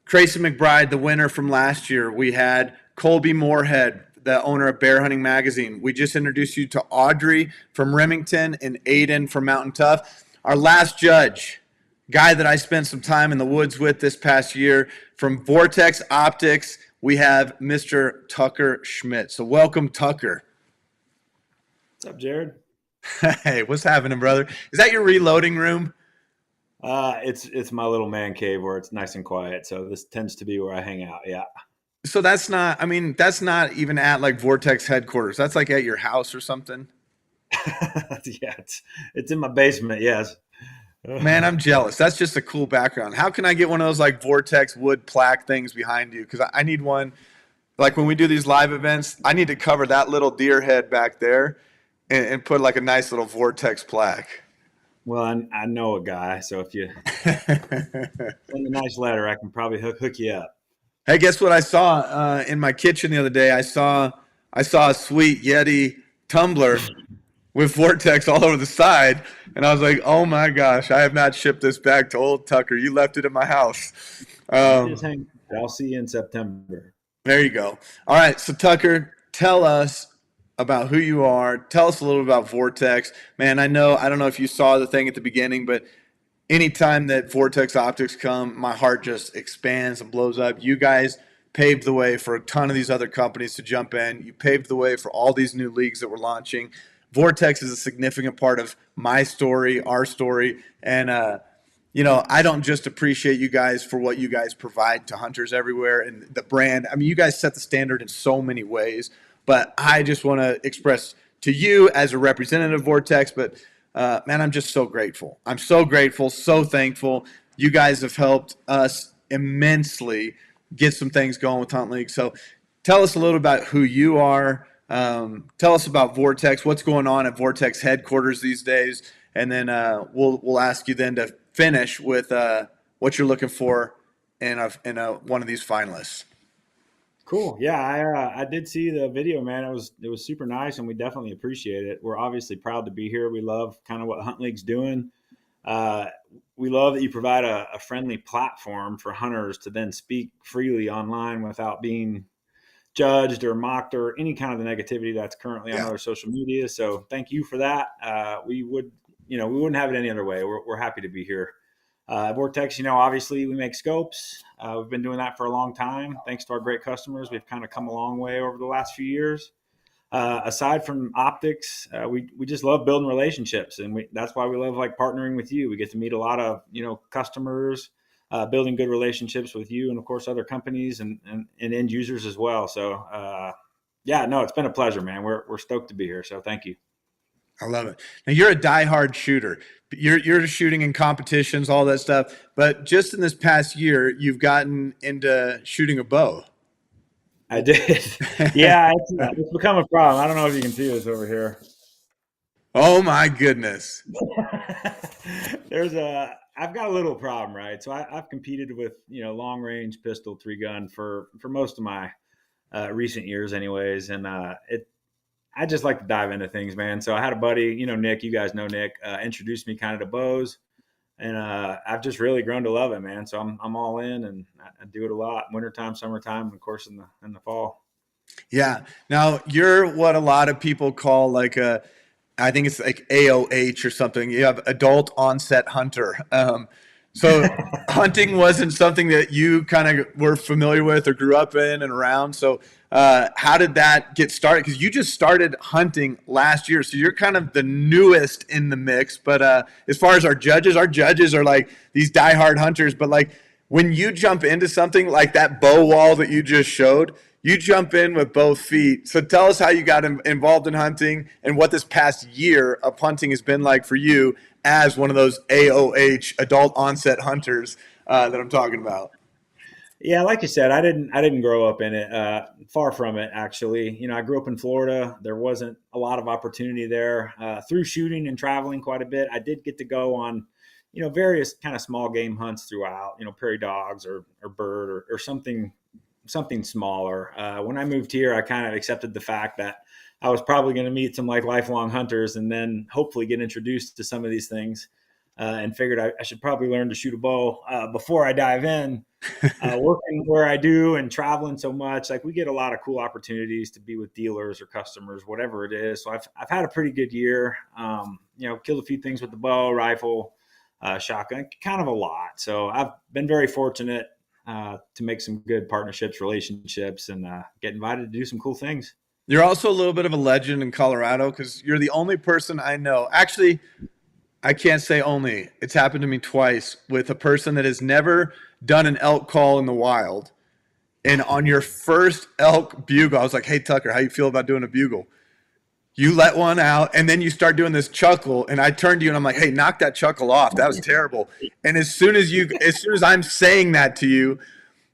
Tracy McBride, the winner from last year. We had Colby Moorhead, the owner of Bear Hunting Magazine. We just introduced you to Audrey from Remington and Aiden from Mountain Tough. Our last judge, guy that I spent some time in the woods with this past year, from Vortex Optics, we have Mr. Tucker Schmidt. So welcome, Tucker. What's up, Jared? Hey, what's happening, brother? Is that your reloading room? It's my little man cave where it's nice and quiet. So this tends to be where I hang out. Yeah. So that's not, I mean, that's not even at like Vortex headquarters. That's like at your house or something. Yeah, it's in my basement. Yes. Man, I'm jealous. That's just a cool background. How can I get one of those like Vortex wood plaque things behind you? Because I need one. Like when we do these live events, I need to cover that little deer head back there and put like a nice little Vortex plaque. Well, I know a guy, so if you send a nice letter, I can probably hook you up. Hey, guess what I saw in my kitchen the other day? I saw a sweet Yeti tumbler with Vortex all over the side, and I was like, "Oh my gosh, I have not shipped this back to old Tucker. You left it in my house." I'll see you in September. There you go. All right, so Tucker, tell us about who you are. Tell us a little about Vortex. Man, I don't know if you saw the thing at the beginning, but anytime that Vortex optics come, my heart just expands and blows up. You guys paved the way for a ton of these other companies to jump in. You paved the way for all these new leagues that we're launching. Vortex is a significant part of my story, our story, and I don't just appreciate you guys for what you guys provide to hunters everywhere and the brand. I mean, you guys set the standard in so many ways, but I just want to express to you as a representative of Vortex, but man, I'm just so grateful. I'm so grateful, so thankful. You guys have helped us immensely get some things going with Hunt League. So tell us a little about who you are. Tell us about Vortex, what's going on at Vortex headquarters these days, and then we'll ask you then to finish with what you're looking for in one of these finalists. Cool. Yeah, I did see the video, man. It was super nice, and we definitely appreciate it. We're obviously proud to be here. We love kind of what Hunt League's doing. We love that you provide a friendly platform for hunters to then speak freely online without being judged or mocked or any kind of the negativity that's currently on other social media. So thank you for that. We wouldn't have it any other way. We're happy to be here. Vortex, obviously we make scopes. We've been doing that for a long time. Thanks to our great customers, we've kind of come a long way over the last few years. Aside from optics, we just love building relationships, and that's why we love like partnering with you. We get to meet a lot of customers, building good relationships with you, and of course other companies and end users as well. So it's been a pleasure, man. We're stoked to be here. So thank you. I love it. Now you're a diehard shooter. You're shooting in competitions, all that stuff. But just in this past year, you've gotten into shooting a bow. I did. Yeah, it's become a problem. I don't know if you can see this over here. Oh my goodness. I've got a little problem, right? So I've competed with, long range pistol 3-gun for most of my recent years anyways. And I just like to dive into things, man. So I had a buddy, Nick, you guys know Nick, introduced me kind of to bows, and I've just really grown to love it, man. So I'm all in, and I do it a lot, wintertime, summertime, and of course in the fall. Yeah. Now you're what a lot of people call like I think it's like AOH or something. You have adult onset hunter. So hunting wasn't something that you kind of were familiar with or grew up in and around. So how did that get started? Because you just started hunting last year. So you're kind of the newest in the mix. But as far as our judges are like these diehard hunters. But like when you jump into something like that bow wall that you just showed, you jump in with both feet. So tell us how you got involved in hunting and what this past year of hunting has been like for you as one of those AOH adult onset hunters that I'm talking about. Yeah, like you said, I didn't grow up in it. Far from it, actually. I grew up in Florida. There wasn't a lot of opportunity there. Through shooting and traveling quite a bit, I did get to go on, various kind of small game hunts throughout. Prairie dogs or bird or something smaller. When I moved here, I kind of accepted the fact that I was probably going to meet some like lifelong hunters and then hopefully get introduced to some of these things, and figured I should probably learn to shoot a bow before I dive in. Working where I do and traveling so much, like we get a lot of cool opportunities to be with dealers or customers, whatever it is. So I've had a pretty good year. Killed a few things with the bow, rifle, shotgun, kind of a lot. So I've been very fortunate to make some good partnerships, relationships, and get invited to do some cool things. You're also a little bit of a legend in Colorado because you're the only person I know. Actually, I can't say only. It's happened to me twice with a person that has never done an elk call in the wild. And on your first elk bugle, I was like, "Hey Tucker, how you feel about doing a bugle?" You let one out, and then you start doing this chuckle. And I turned to you and I'm like, "Hey, knock that chuckle off. That was terrible." And as soon as I'm saying that to you,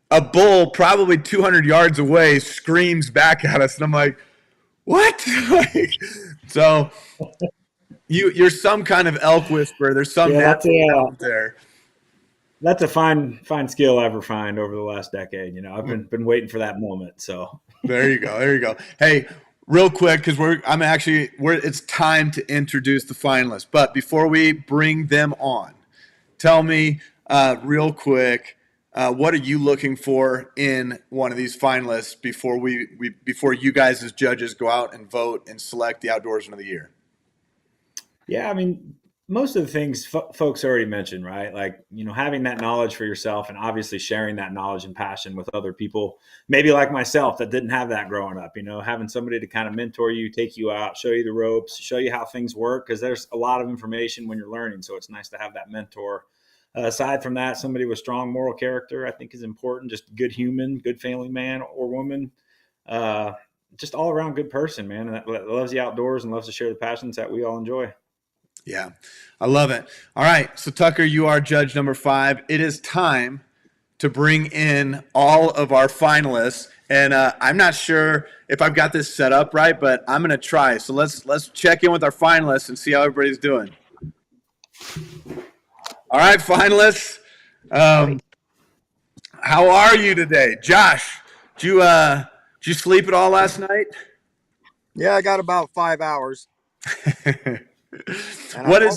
a bull probably 200 yards away screams back at us, and I'm like, "What?" So you're some kind of elk whisperer. There's some natural talent there. That's a fine skill I've refined over the last decade. I've been waiting for that moment. So There you go. There you go. Hey, real quick, because it's time to introduce the finalists. But before we bring them on, tell me real quick, what are you looking for in one of these finalists before you guys as judges go out and vote and select the Outdoorsman of the Year? Yeah, I mean, most of the things folks already mentioned, right? Like, having that knowledge for yourself and obviously sharing that knowledge and passion with other people, maybe like myself that didn't have that growing up, having somebody to kind of mentor you, take you out, show you the ropes, show you how things work, because there's a lot of information when you're learning. So it's nice to have that mentor. Aside from that, somebody with strong moral character, I think is important. Just good human, good family man or woman. Just all around good person, man. And that loves the outdoors and loves to share the passions that we all enjoy. Yeah, I love it. All right, so Tucker, you are judge number 5. It is time to bring in all of our finalists, and I'm not sure if I've got this set up right, but I'm going to try. So let's check in with our finalists and see how everybody's doing. All right, finalists, how are you today? Josh, did you sleep at all last night? Yeah, I got about 5 hours. And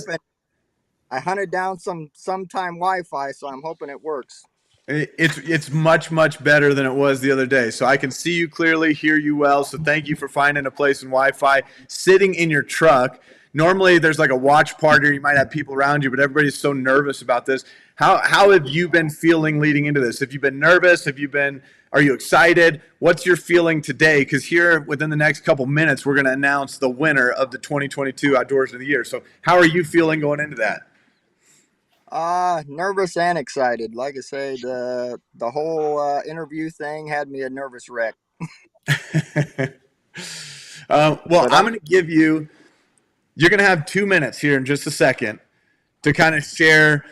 I hunted down some sometime Wi-Fi, so I'm hoping it works. It's much better than it was the other day. So I can see you clearly, hear you well. So thank you for finding a place in Wi-Fi. Sitting in your truck. Normally there's like a watch party, or you might have people around you, but everybody's so nervous about this. How have you been feeling leading into this? Have you been nervous? Are you excited? What's your feeling today? Because here within the next couple minutes, we're going to announce the winner of the 2022 Outdoors of the Year. So how are you feeling going into that? Nervous and excited. Like I say, the whole interview thing had me a nervous wreck. I'm going to give you're going to have 2 minutes here in just a second to kind of share,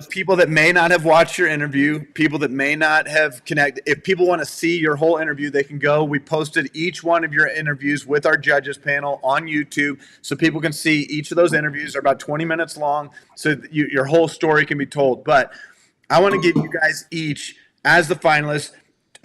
people that may not have watched your interview, people that may not have connected. If people want to see your whole interview, they can go. We posted each one of your interviews with our judges panel on YouTube so people can see each of those interviews. Are about 20 minutes long, so your whole story can be told. But I want to give you guys each, as the finalists,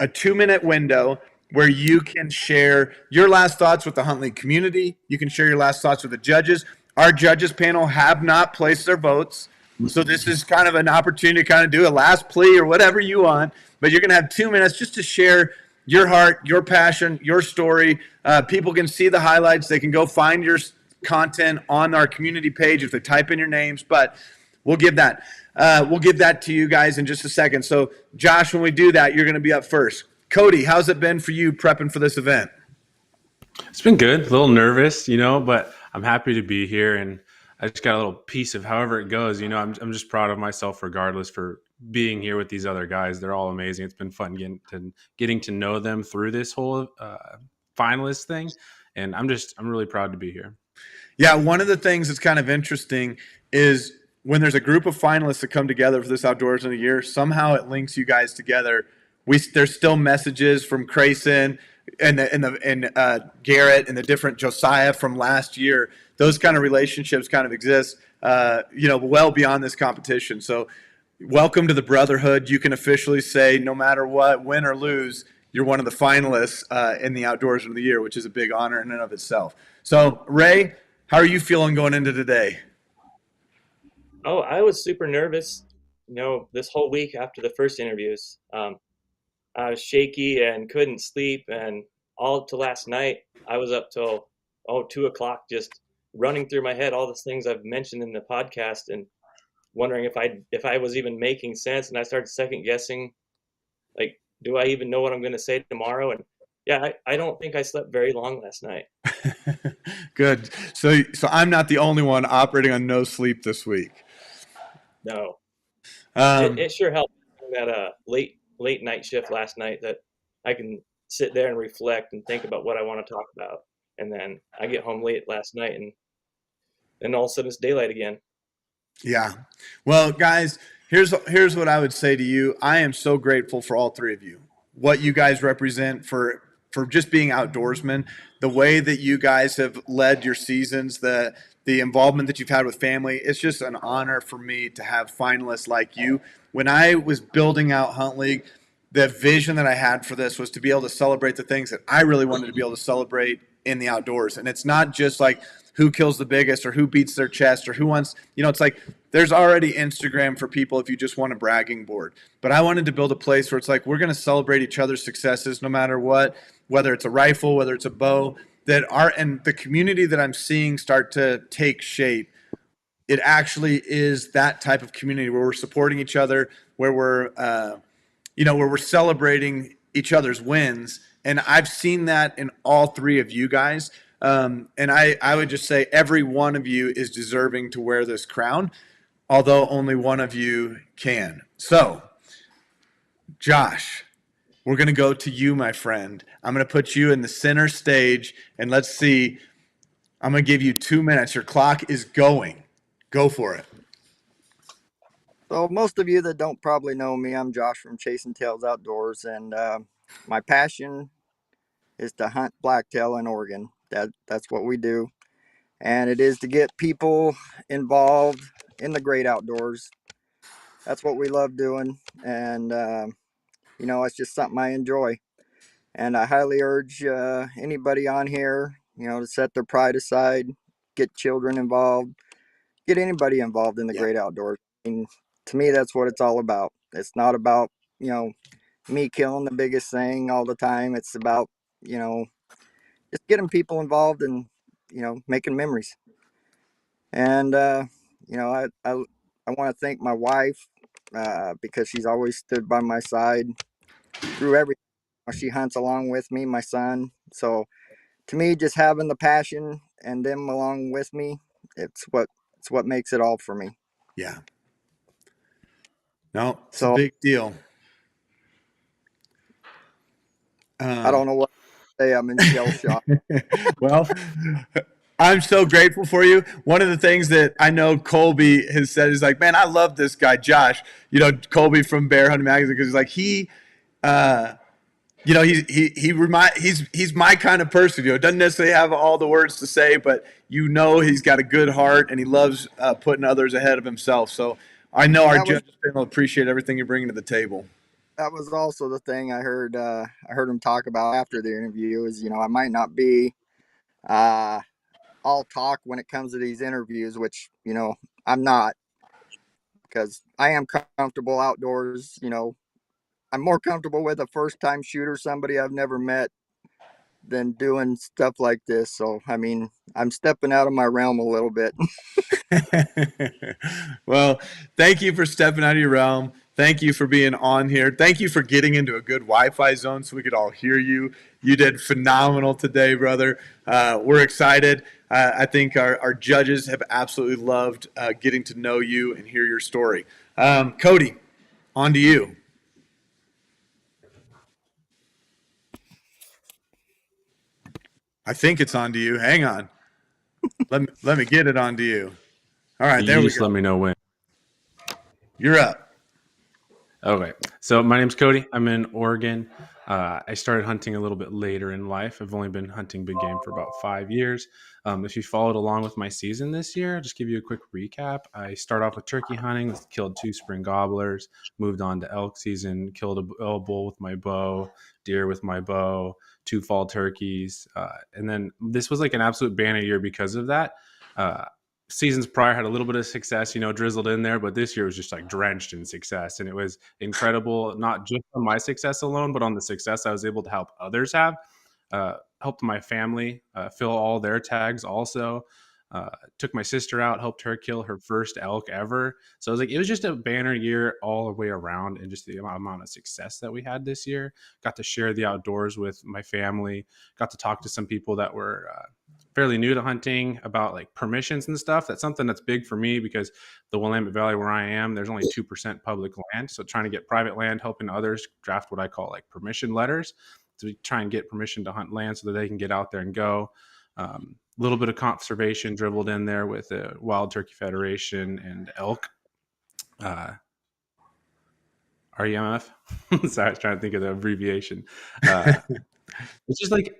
a 2-minute window where you can share your last thoughts with the HuntLeague community. You can share your last thoughts with the judges. Our judges panel have not placed their votes. So this is kind of an opportunity to kind of do a last plea or whatever you want. But you're going to have 2 minutes just to share your heart, your passion, your story. People can see the highlights. They can go find your content on our community page if they type in your names. But we'll give that. We'll give that to you guys in just a second. So, Josh, when we do that, you're going to be up first. Cody, how's it been for you prepping for this event? It's been good. A little nervous, but I'm happy to be here, and I just got a little piece of however it goes. I'm just proud of myself regardless for being here with these other guys. They're all amazing. It's been fun getting to know them through this whole finalist thing, and I'm really proud to be here. Yeah, one of the things that's kind of interesting is when there's a group of finalists that come together for this Outdoors in a Year, somehow it links you guys together. There's still messages from Crayson and Garrett and the different Josiah from last year. Those kind of relationships kind of exist, well beyond this competition. So welcome to the brotherhood. You can officially say, no matter what, win or lose, you're one of the finalists in the Outdoors of the Year, which is a big honor in and of itself. So, Ray, how are you feeling going into today? Oh, I was super nervous, this whole week after the first interviews. I was shaky and couldn't sleep, and all to last night, I was up till 2 o'clock just running through my head all the things I've mentioned in the podcast and wondering if I was even making sense. And I started second guessing, like, do I even know what I'm going to say tomorrow? And yeah, I don't think I slept very long last night. Good. So I'm not the only one operating on no sleep this week. No, Um, it sure helped that late night shift last night that I can sit there and reflect and think about what I want to talk about. And then I get home late last night, and then all of a sudden it's daylight again. Yeah. Well, guys, here's what I would say to you. I am so grateful for all three of you. What you guys represent for just being outdoorsmen, the way that you guys have led your seasons, the involvement that you've had with family. It's just an honor for me to have finalists like you. When I was building out Hunt League, the vision that I had for this was to be able to celebrate the things that I really wanted to be able to celebrate in the outdoors. And it's not just like who kills the biggest or who beats their chest or who wants, it's like there's already Instagram for people if you just want a bragging board. But I wanted to build a place where it's like we're going to celebrate each other's successes no matter what, whether it's a rifle, whether it's a bow, and the community that I'm seeing start to take shape. It actually is that type of community where we're supporting each other, where we're celebrating each other's wins. And I've seen that in all three of you guys. And I would just say every one of you is deserving to wear this crown, although only one of you can. So, Josh, we're going to go to you, my friend. I'm going to put you in the center stage, and let's see. I'm going to give you 2 minutes. Your clock is going. Go for it. So most of you that don't probably know me, I'm Josh from Chasing Tails Outdoors, and my passion is to hunt blacktail in Oregon. That's what we do, and it is to get people involved in the great outdoors. That's what we love doing, and it's just something I enjoy. And I highly urge anybody on here, to set their pride aside, get children involved, get anybody involved in the great outdoors. I mean, to me, that's what it's all about. It's not about, me killing the biggest thing all the time. It's about, just getting people involved and, making memories. And, I want to thank my wife because she's always stood by my side through everything. She hunts along with me, my son. So to me, just having the passion and them along with me, it's what makes it all for me. Yeah. No, it's a big deal. I don't know what to say. I'm in shell shock. Well, I'm so grateful for you. One of the things that I know Colby has said is like, man, I love this guy, Josh. Colby from Bear Hunting Magazine, because he's like he's my kind of person. Doesn't necessarily have all the words to say, but he's got a good heart and he loves putting others ahead of himself. So I know our judges will appreciate everything you're bringing to the table. That was also the thing I heard him talk about after the interview is, I might not be all talk when it comes to these interviews, which, I'm not, because I am comfortable outdoors. I'm more comfortable with a first time shooter, somebody I've never met, than doing stuff like this. So, I mean, I'm stepping out of my realm a little bit. Well, thank you for stepping out of your realm. Thank you for being on here. Thank you for getting into a good Wi-Fi zone so we could all hear you. You did phenomenal today, brother. We're excited. I think our judges have absolutely loved getting to know you and hear your story. Cody, on to you. I think it's on to you. Hang on. Let me get it onto you. All right, there we go. Just let me know when. You're up. Okay, so my name's Cody. I'm in Oregon. I started hunting a little bit later in life. I've only been hunting big game for about 5 years. If you followed along with my season this year, I'll just give you a quick recap. I started off with turkey hunting, killed 2 spring gobblers, moved on to elk season, killed a bull with my bow, deer with my bow, 2 fall turkeys. And then this was like an absolute banner year because of that. Seasons prior had a little bit of success, drizzled in there, but this year was just like drenched in success. And it was incredible, not just on my success alone, but on the success I was able to help others have. Helped my family fill all their tags also. Took my sister out, helped her kill her first elk ever. So it was just a banner year all the way around, and just the amount of success that we had this year. Got to share the outdoors with my family. Got to talk to some people that were fairly new to hunting about like permissions and stuff. That's something that's big for me because the Willamette Valley where I am, there's only 2% public land. So trying to get private land, helping others draft what I call like permission letters to try and get permission to hunt land so that they can get out there and go. Little bit of conservation dribbled in there with the Wild Turkey Federation and elk. REMF. Sorry, I was trying to think of the abbreviation. It's just like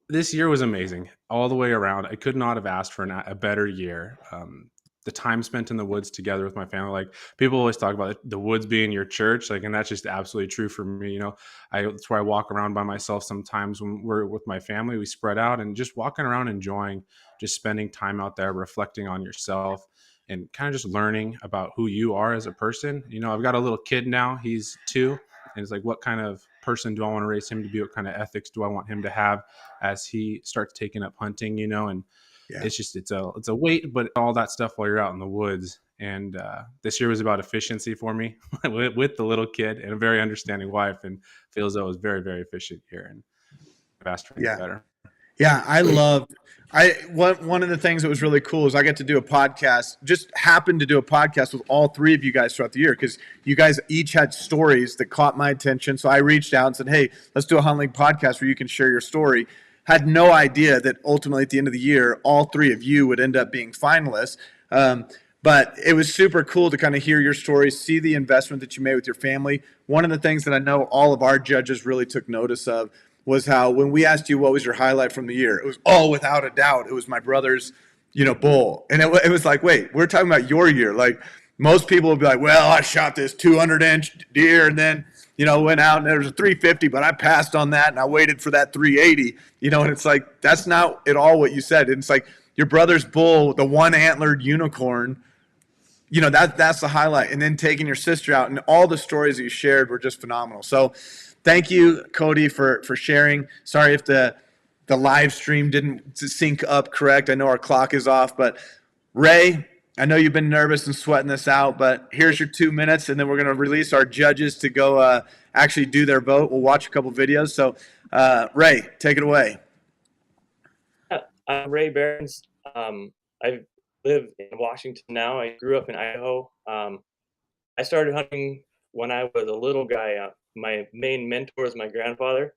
this year was amazing all the way around. I could not have asked for a better year. The time spent in the woods together with my family, like people always talk about the woods being your church, like, and that's just absolutely true for me. That's where I walk around by myself sometimes when we're with my family. We spread out and just walking around, enjoying, just spending time out there, reflecting on yourself, and kind of just learning about who you are as a person. I've got a little kid now; he's 2, and it's like, what kind of person do I want to raise him to be? What kind of ethics do I want him to have as he starts taking up hunting? And yeah. It's a weight, but all that stuff while you're out in the woods. And this year was about efficiency for me with the little kid and a very understanding wife, and feels that it was very, very efficient here, and I've asked for better. Yeah, one of the things that was really cool is I got to do a podcast, just happened to do a podcast with all 3 of you guys throughout the year, because you guys each had stories that caught my attention. So I reached out and said, hey, let's do a HuntLeague podcast where you can share your story. Had no idea that ultimately at the end of the year, all 3 of you would end up being finalists. But it was super cool to kind of hear your stories, see the investment that you made with your family. One of the things that I know all of our judges really took notice of was how when we asked you what was your highlight from the year, it was without a doubt, it was my brother's, bull. And it was like, wait, we're talking about your year. Like most people would be like, well, I shot this 200-inch deer and then, went out and there was a 350, but I passed on that and I waited for that 380, and it's like, that's not at all what you said. And it's like your brother's bull, the 1-antlered unicorn, that's the highlight. And then taking your sister out, and all the stories that you shared were just phenomenal. So thank you, Cody, for sharing. Sorry if the live stream didn't sync up correct. I know our clock is off, but Ray, I know you've been nervous and sweating this out, but here's your 2 minutes, and then we're going to release our judges to go actually do their vote. We'll watch a couple videos. So, Ray, take it away. I'm Ray Behrens. I live in Washington now. I grew up in Idaho. I started hunting when I was a little guy. My main mentor is my grandfather.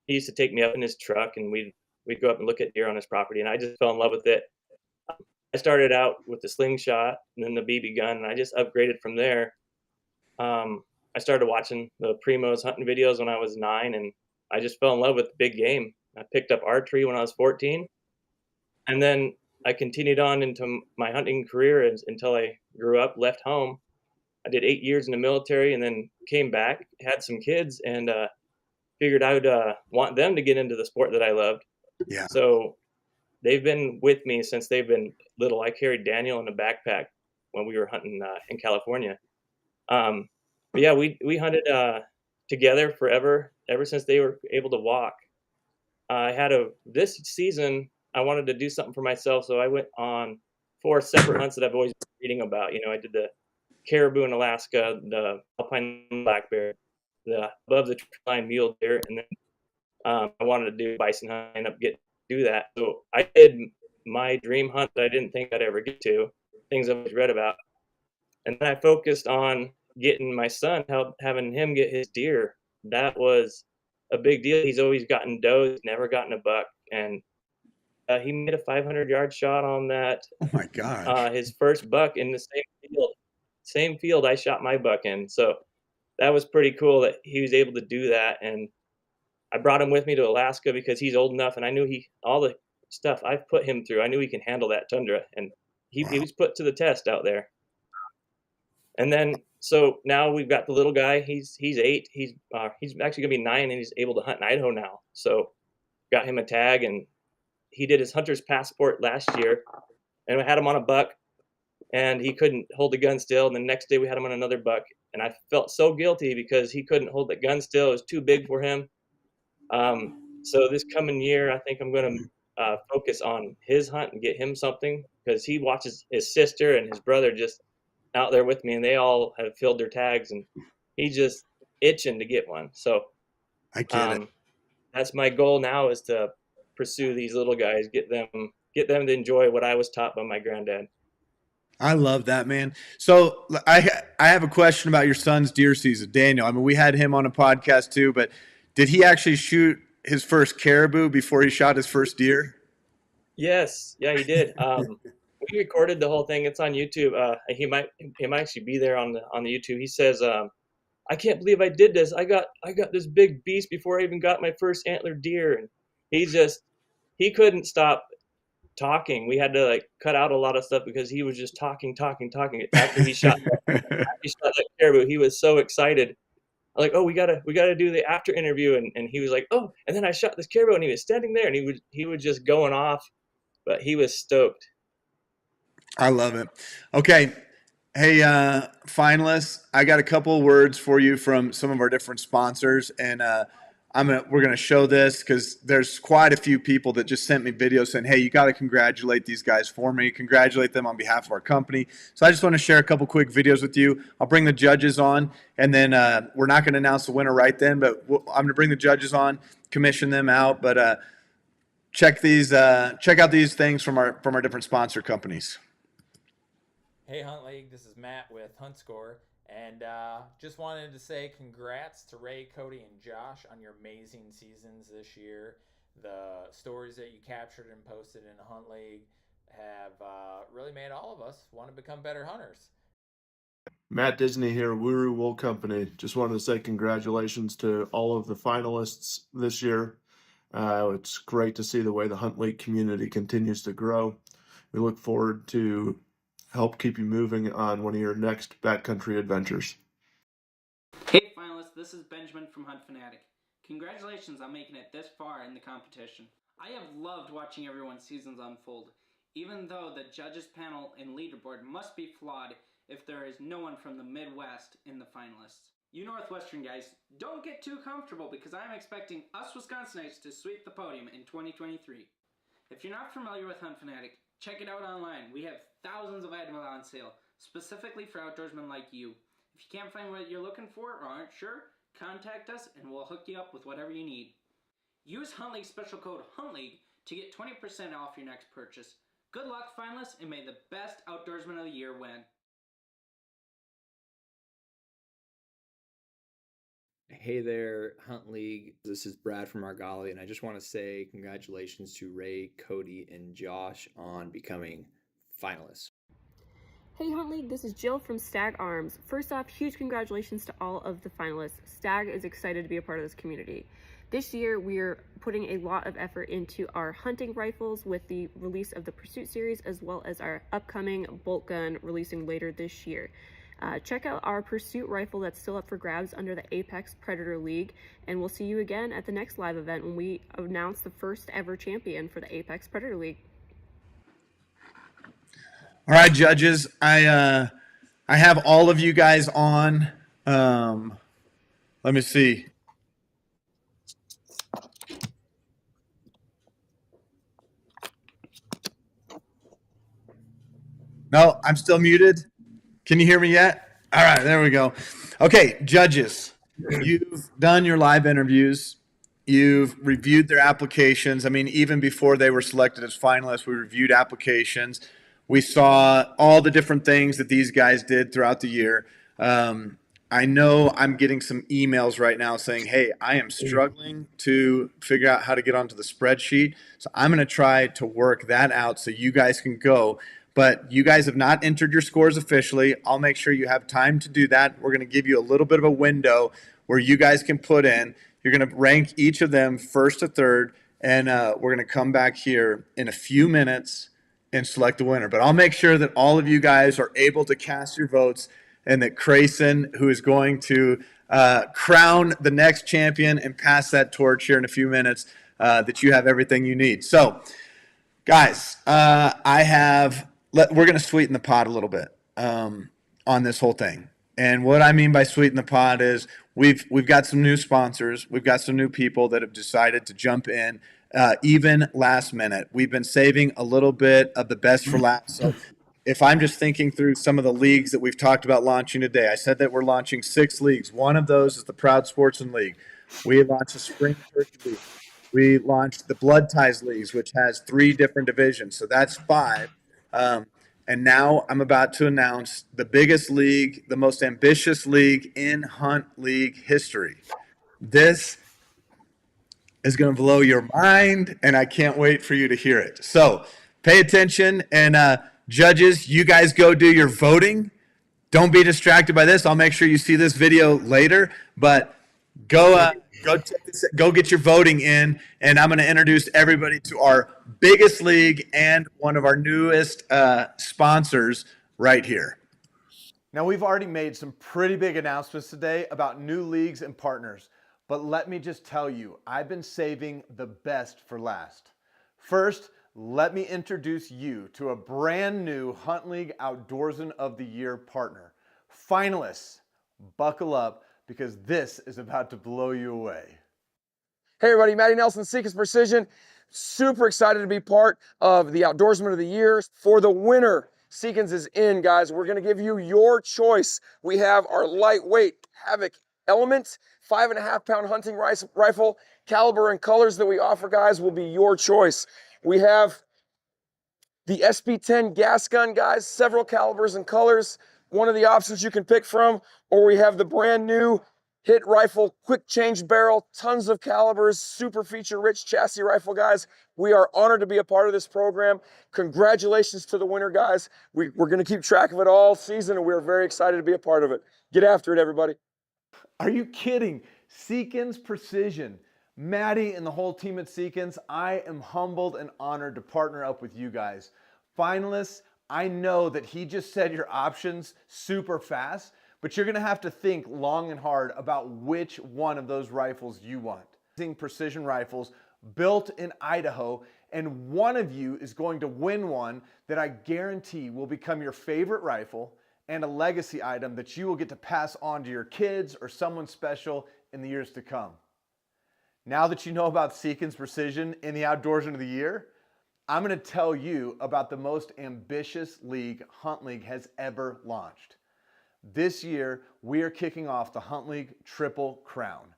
He used to take me up in his truck, and we'd go up and look at deer on his property, and I just fell in love with it. I started out with the slingshot and then the BB gun, and I just upgraded from there. I started watching the Primos hunting videos when I was 9, and I just fell in love with big game. I picked up archery when I was 14, and then I continued on into my hunting career until I grew up, left home. I did 8 years in the military and then came back, had some kids, and figured I would want them to get into the sport that I loved. Yeah. So they've been with me since they've been little. I carried Daniel in a backpack when we were hunting in California. But yeah, we hunted together forever, ever since they were able to walk. This season, I wanted to do something for myself, so I went on 4 separate hunts that I've always been reading about. I did the caribou in Alaska, the alpine black bear, the above the tree-line mule deer, and then I wanted to do bison hunt. I ended up getting to do that. So I did my dream hunt that I didn't think I'd ever get to, things I've always read about. And then I focused on getting my son, having him get his deer. That was a big deal. He's always gotten doe, he's never gotten a buck. And he made a 500-yard shot on that. Oh my God. His first buck in the same field I shot my buck in. So that was pretty cool that he was able to do that. And I brought him with me to Alaska because he's old enough, and I knew all the stuff I've put him through, I knew he can handle that tundra, and he was put to the test out there. And then, so now we've got the little guy. He's 8. He's actually gonna be 9, and he's able to hunt in Idaho now. So got him a tag, and he did his hunter's passport last year, and we had him on a buck, and he couldn't hold the gun still. And the next day we had him on another buck, and I felt so guilty because he couldn't hold the gun still. It was too big for him. So this coming year, I think I'm going to focus on his hunt and get him something, because he watches his sister and his brother just out there with me, and they all have filled their tags, and he's just itching to get one. So I get it. that's my goal now, is to pursue these little guys, get them to enjoy what I was taught by my granddad. I love that, man. So I have a question about your son's deer season, Daniel. I mean, we had him on a podcast too, but did he actually shoot his first caribou before he shot his first deer? Yes, yeah, he did. We recorded the whole thing. It's on YouTube. He might actually be there on the YouTube. He says, "I can't believe I did this. I got this big beast before I even got my first antlered deer." And he couldn't stop talking. We had to like cut out a lot of stuff because he was just talking. After he shot that caribou, he was so excited. Like, oh, we gotta do the after interview, and he was like, oh, and then I shot this caribou, and he was standing there, and he was just going off, but he was stoked. I love it. Okay. Hey, finalists, I got a couple of words for you from some of our different sponsors, and we're gonna show this because there's quite a few people that just sent me videos saying, "Hey, you got to congratulate these guys for me. Congratulate them on behalf of our company." So I just want to share a couple quick videos with you. I'll bring the judges on, and then we're not going to announce the winner right then, but I'm going to bring the judges on, commission them out, but check out these things from our different sponsor companies. Hey Hunt League, this is Matt with HuntScore, and just wanted to say congrats to Ray, Cody, and Josh on your amazing seasons this year. The stories that you captured and posted in Hunt League have really made all of us want to become better hunters. Matt Disney here, Wuru Wool Company. Just wanted to say congratulations to all of the finalists this year. It's great to see the way the HuntLeague community continues to grow. We look forward to help keep you moving on one of your next backcountry adventures. Hey finalists, this is Benjamin from Hunt Fanatic. Congratulations on making it this far in the competition. I have loved watching everyone's seasons unfold, even though the judges panel and leaderboard must be flawed if there is no one from the Midwest in the finalists. You Northwestern guys, don't get too comfortable because I'm expecting us Wisconsinites to sweep the podium in 2023. If you're not familiar with Hunt Fanatic, check it out online. We have thousands of items on sale, specifically for outdoorsmen like you. If you can't find what you're looking for or aren't sure, contact us and we'll hook you up with whatever you need. Use HuntLeague special code HuntLeague to get 20% off your next purchase. Good luck, finalists, and may the best outdoorsman of the year win. Hey there, Hunt League. This is Brad from Argali, and I just want to say congratulations to Ray, Cody, and Josh on becoming finalists. Hey Hunt League, this is Jill from Stag Arms. First off, huge congratulations to all of the finalists. Stag is excited to be a part of this community. This year, we're putting a lot of effort into our hunting rifles with the release of the Pursuit series, as well as our upcoming bolt gun releasing later this year. Check out our Pursuit rifle that's still up for grabs under the Apex Predator League, and we'll see you again at the next live event when we announce the first ever champion for the Apex Predator League. All right, judges, I have all of you guys on. Let me see. No, I'm still muted. Can you hear me yet? All right, there we go. Okay, judges, you've done your live interviews. You've reviewed their applications. I mean, even before they were selected as finalists, we reviewed applications. We saw all the different things that these guys did throughout the year. I know I'm getting some emails right now saying, hey, I am struggling to figure out how to get onto the spreadsheet. So I'm going to try to work that out so you guys can go. But you guys have not entered your scores officially. I'll make sure you have time to do that. We're going to give you a little bit of a window where you guys can put in. You're going to rank each of them first to third, and we're going to come back here in a few minutes and select the winner. But I'll make sure that all of you guys are able to cast your votes, and that Crayson, who is going to crown the next champion and pass that torch here in a few minutes, that you have everything you need. So, guys, we're going to sweeten the pot a little bit on this whole thing. And what I mean by sweeten the pot is we've got some new sponsors. We've got some new people that have decided to jump in even last minute. We've been saving a little bit of the best for last. So if I'm just thinking through some of the leagues that we've talked about launching today, I said that we're launching 6 leagues. One of those is the Proud Sportsman League. We launched the Spring Turkey League. We launched the Blood Ties Leagues, which has 3 different divisions. So that's 5. And now I'm about to announce the biggest league, the most ambitious league in Hunt League history. This is going to blow your mind, and I can't wait for you to hear it. So pay attention, and judges, you guys go do your voting. Don't be distracted by this. I'll make sure you see this video later, but go get your voting in, and I'm going to introduce everybody to our biggest league and one of our newest sponsors right here. Now, we've already made some pretty big announcements today about new leagues and partners, but let me just tell you, I've been saving the best for last. First, let me introduce you to a brand new HuntLeague Outdoorsman of the Year partner. Finalists, buckle up because this is about to blow you away. Hey everybody, Matty Nelson, Seekers Precision. Super excited to be part of the Outdoorsman of the Year. For the winner, Seekins is in, guys. We're gonna give you your choice. We have our lightweight Havoc Element, 5.5 pound hunting rifle. Caliber and colors that we offer, guys, will be your choice. We have the SP10 gas gun, guys, several calibers and colors. One of the options you can pick from, or we have the brand new Hit Rifle, quick change barrel, tons of calibers, super feature rich chassis rifle, guys. We are honored to be a part of this program. Congratulations to the winner, guys. We're going to keep track of it all season, and we're very excited to be a part of it. Get after it, everybody. Are you kidding? Seekins Precision. Maddie and the whole team at Seekins, I am humbled and honored to partner up with you guys. Finalists, I know that he just said your options super fast, but you're gonna have to think long and hard about which one of those rifles you want. Precision rifles built in Idaho, and one of you is going to win one that I guarantee will become your favorite rifle and a legacy item that you will get to pass on to your kids or someone special in the years to come. Now that you know about Seekins Precision in the Outdoorsman of the Year, I'm going to tell you about the most ambitious league HuntLeague has ever launched. This year, we are kicking off the HuntLeague Triple Crown.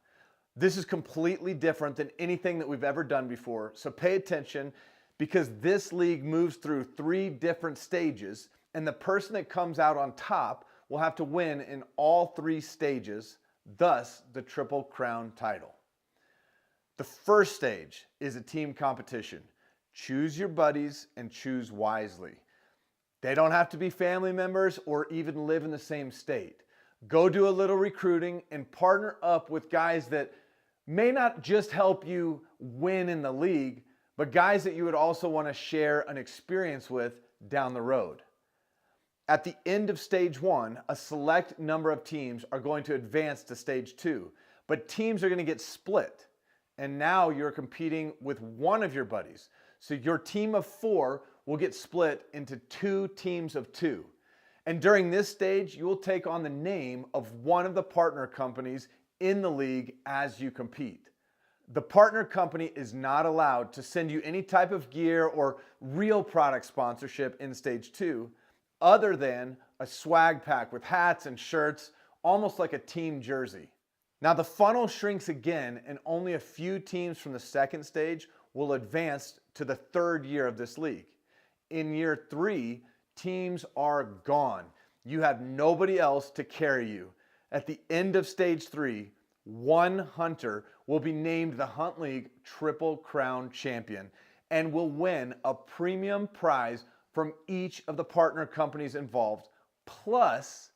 This is completely different than anything that we've ever done before, so pay attention because this league moves through 3 different stages, and the person that comes out on top will have to win in all 3 stages, thus the Triple Crown title. The first stage is a team competition. Choose your buddies and choose wisely. They don't have to be family members or even live in the same state. Go do a little recruiting and partner up with guys that may not just help you win in the league, but guys that you would also want to share an experience with down the road. At the end of stage 1, a select number of teams are going to advance to stage 2, but teams are going to get split. And now you're competing with one of your buddies. So your team of 4 will get split into 2 teams of 2. And during this stage, you will take on the name of one of the partner companies in the league as you compete. The partner company is not allowed to send you any type of gear or real product sponsorship in stage 2, other than a swag pack with hats and shirts, almost like a team jersey. Now the funnel shrinks again, and only a few teams from the second stage will advance to the 3rd year of this league. In year 3, teams are gone. You have nobody else to carry you. At the end of stage 3, one hunter will be named the HuntLeague Triple Crown Champion and will win a premium prize from each of the partner companies involved, plus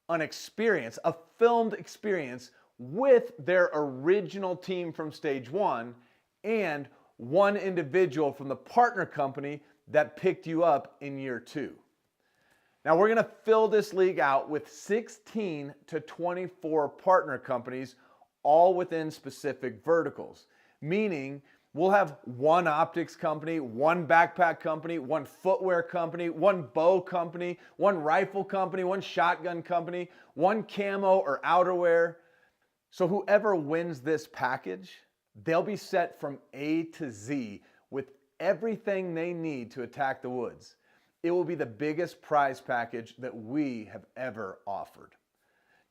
an experience, a filmed experience with their original team from stage 1 and one individual from the partner company that picked you up in year 2. Now we're going to fill this league out with 16 to 24 partner companies, all within specific verticals, meaning we'll have one optics company, one backpack company, one footwear company, one bow company, one rifle company, one shotgun company, one camo or outerwear. So whoever wins this package They'll be set from A to Z with everything they need to attack the woods. It will be the biggest prize package that we have ever offered.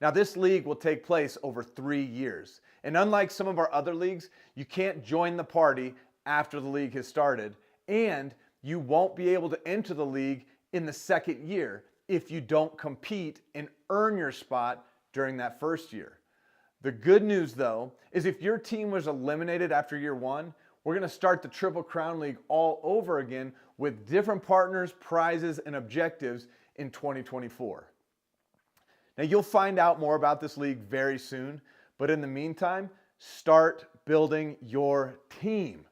Now, this league will take place over 3 years. And unlike some of our other leagues, you can't join the party after the league has started, and you won't be able to enter the league in the second year if you don't compete and earn your spot during that first year. The good news, though, is if your team was eliminated after year 1, we're going to start the Triple Crown League all over again with different partners, prizes, and objectives in 2024. Now, you'll find out more about this league very soon, but in the meantime, start building your team.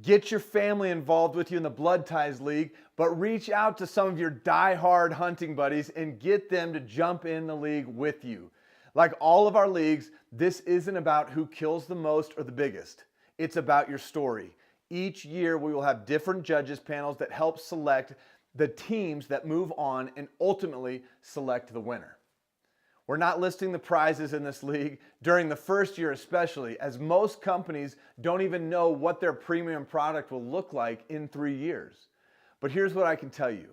Get your family involved with you in the Blood Ties League, but reach out to some of your die-hard hunting buddies and get them to jump in the league with you. Like all of our leagues, this isn't about who kills the most or the biggest. It's about your story. Each year, we will have different judges panels that help select the teams that move on and ultimately select the winner. We're not listing the prizes in this league during the first year especially, as most companies don't even know what their premium product will look like in 3 years. But here's what I can tell you.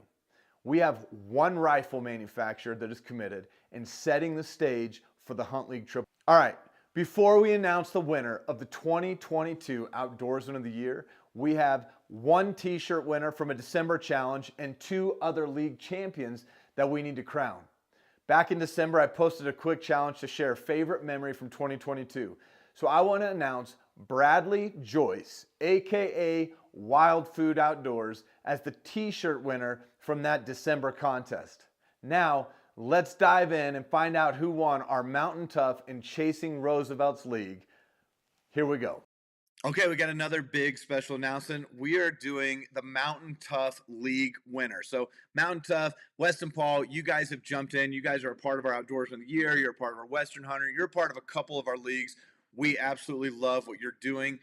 We have one rifle manufacturer that is committed and setting the stage for the Hunt League Triple. All right, before we announce the winner of the 2022 Outdoorsman of the Year, we have one t-shirt winner from a December challenge and 2 other league champions that we need to crown. Back in December, I posted a quick challenge to share a favorite memory from 2022. So I want to announce Bradley Joyce, aka Wild Food Outdoors, as the t-shirt winner from that December contest. Now, let's dive in and find out who won our Mountain Tough and Chasing Roosevelt's League. Here we go. Okay, we got another big special announcement. We are doing the Mountain Tough League winner. So Mountain Tough, Weston Paul, you guys have jumped in. You guys are a part of our Outdoorsman of the Year. You're a part of our Western Hunter. You're a part of a couple of our leagues. We absolutely love what you're doing.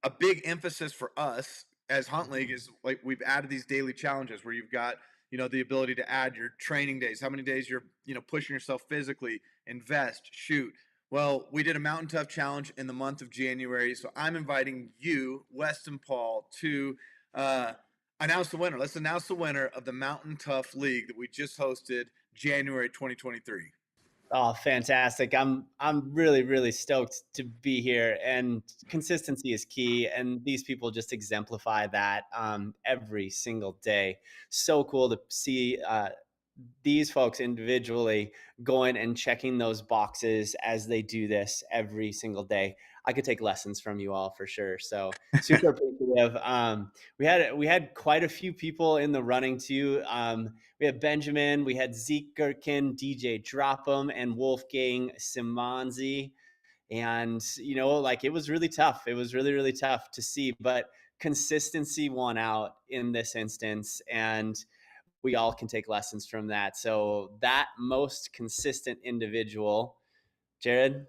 A big emphasis for us as Hunt League is like we've added these daily challenges where you've got, the ability to add your training days, how many days you're, pushing yourself physically, invest, shoot. Well, we did a Mountain Tough challenge in the month of January, so I'm inviting you, Weston Paul, to announce the winner. Let's announce the winner of the Mountain Tough League that we just hosted January 2023. Oh, fantastic. I'm really stoked to be here, and consistency is key, and these people just exemplify that every single day. So cool to see these folks individually going and checking those boxes as they do this every single day. I could take lessons from you all for sure. So super appreciative. We had quite a few people in the running too. We had Benjamin, we had Zeke Gherkin, DJ Drop'em, and Wolfgang Simonzi. And, it was really tough. It was really tough to see, but consistency won out in this instance. And we all can take lessons from that. So that most consistent individual, Jared,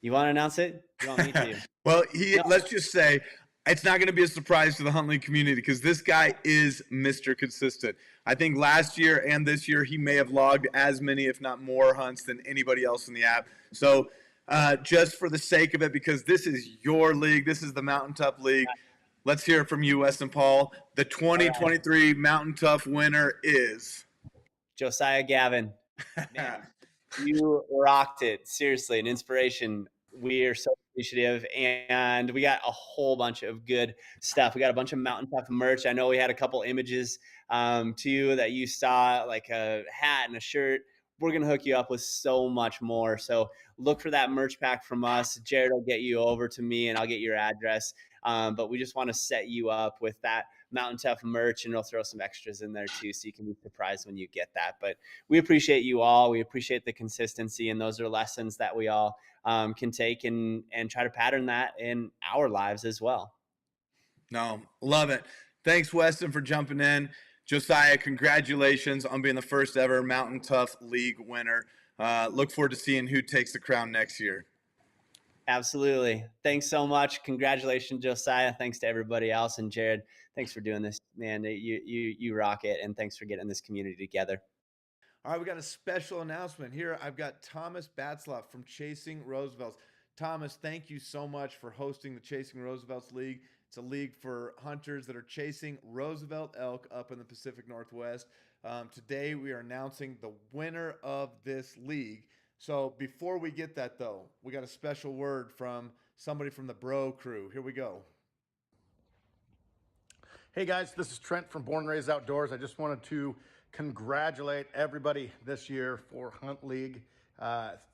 you want to announce it? You want me to? Well, let's just say it's not going to be a surprise to the Hunt League community because this guy is Mr. Consistent. I think last year and this year he may have logged as many, if not more, hunts than anybody else in the app. So just for the sake of it, because this is your league, this is the Mountain Tough League, let's hear it from you, Weston Paul. The 2023 Mountain Tough winner is Josiah Gavin. Man, you rocked it. Seriously, an inspiration. We are so appreciative, and we got a whole bunch of good stuff. We got a bunch of Mountain Tough merch. I know we had a couple images too that you saw, like a hat and a shirt. We're going to hook you up with so much more. So look for that merch pack from us. Jared will get you over to me, and I'll get your address. But we just want to set you up with that Mountain Tough merch, and we'll throw some extras in there too, so you can be surprised when you get that. But we appreciate you all. We appreciate the consistency, and those are lessons that we all can take and try to pattern that in our lives as well. No, love it. Thanks, Weston, for jumping in. Josiah, congratulations on being the first ever Mountain Tough League winner. Look forward to seeing who takes the crown next year. Absolutely. Thanks so much. Congratulations, Josiah. Thanks to everybody else. And Jared, thanks for doing this, man. You rock it. And thanks for getting this community together. All right, we got a special announcement here. I've got Thomas Batzloff from Chasing Roosevelt's. Thomas, thank you so much for hosting the Chasing Roosevelt's League. It's a league for hunters that are chasing Roosevelt elk up in the Pacific Northwest. Today, we are announcing the winner of this league. So before we get that, though, we got a special word from somebody from the Bro crew. Here we go. Hey guys, this is Trent from Born and Raised Outdoors. I just wanted to congratulate everybody this year for Hunt League.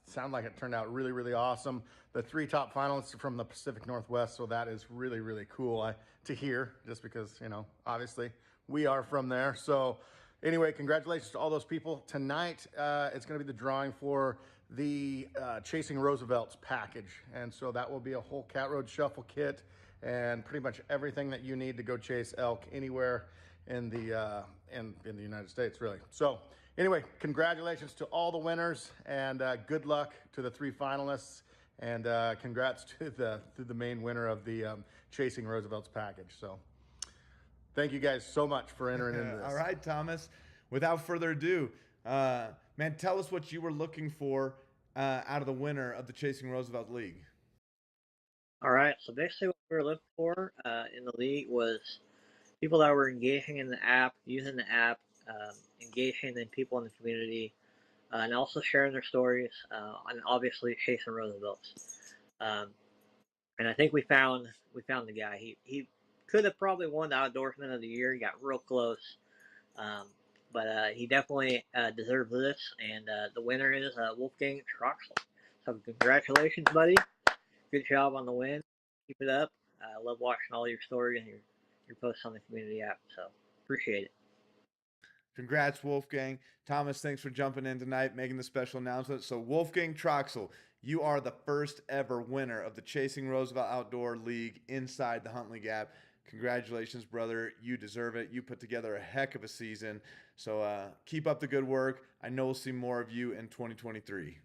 Sound like it turned out really, really awesome. The 3 top finalists are from the Pacific Northwest, so that is really, really cool to hear, just because, you know, obviously we are from there. So anyway, congratulations to all those people. Tonight, it's going to be the drawing for the Chasing Roosevelt's package. And so that will be a whole Cat Road Shuffle kit and pretty much everything that you need to go chase elk anywhere in the United States, really. So anyway, congratulations to all the winners, and good luck to the 3 finalists, and congrats to the main winner of the Chasing Roosevelt's package. So thank you guys so much for entering into this. All right, Thomas. Without further ado, man, tell us what you were looking for out of the winner of the Chasing Roosevelt League. All right, so basically what we were looking for in the league was people that were engaging in the app, using the app, engaging in people in the community, and also sharing their stories, and obviously chasing Roosevelt's. And I think we found the guy. He could have probably won the Outdoorsman of the Year. He got real close, but he definitely deserves this. And the winner is Wolfgang Schroxel. So congratulations, buddy. Good job on the win. Keep it up. I love watching all your stories and your posts on the community app. So appreciate it. Congrats, Wolfgang. Thomas, thanks for jumping in tonight, making the special announcement. So Wolfgang Troxel, you are the first ever winner of the Chasing Roosevelt Outdoor League inside the HuntLeague app. Congratulations, brother. You deserve it. You put together a heck of a season. So keep up the good work. I know we'll see more of you in 2023.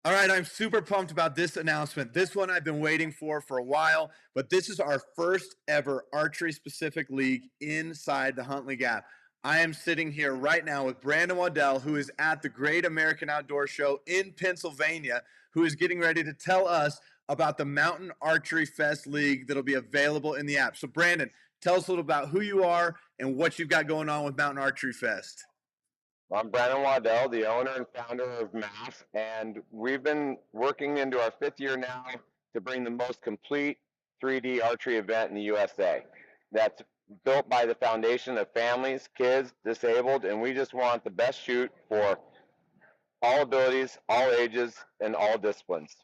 All right, I'm super pumped about this announcement. This one I've been waiting for a while, but this is our first ever archery-specific league inside the HuntLeague app. I am sitting here right now with Brandon Waddell, who is at the Great American Outdoor Show in Pennsylvania, who is getting ready to tell us about the Mountain Archery Fest League that'll be available in the app. So, Brandon, tell us a little about who you are and what you've got going on with Mountain Archery Fest. I'm Brandon Waddell, the owner and founder of MAF, and we've been working into our 5th year now to bring the most complete 3D archery event in the USA. That's built by the foundation of families, kids, disabled, and we just want the best shoot for all abilities, all ages, and all disciplines.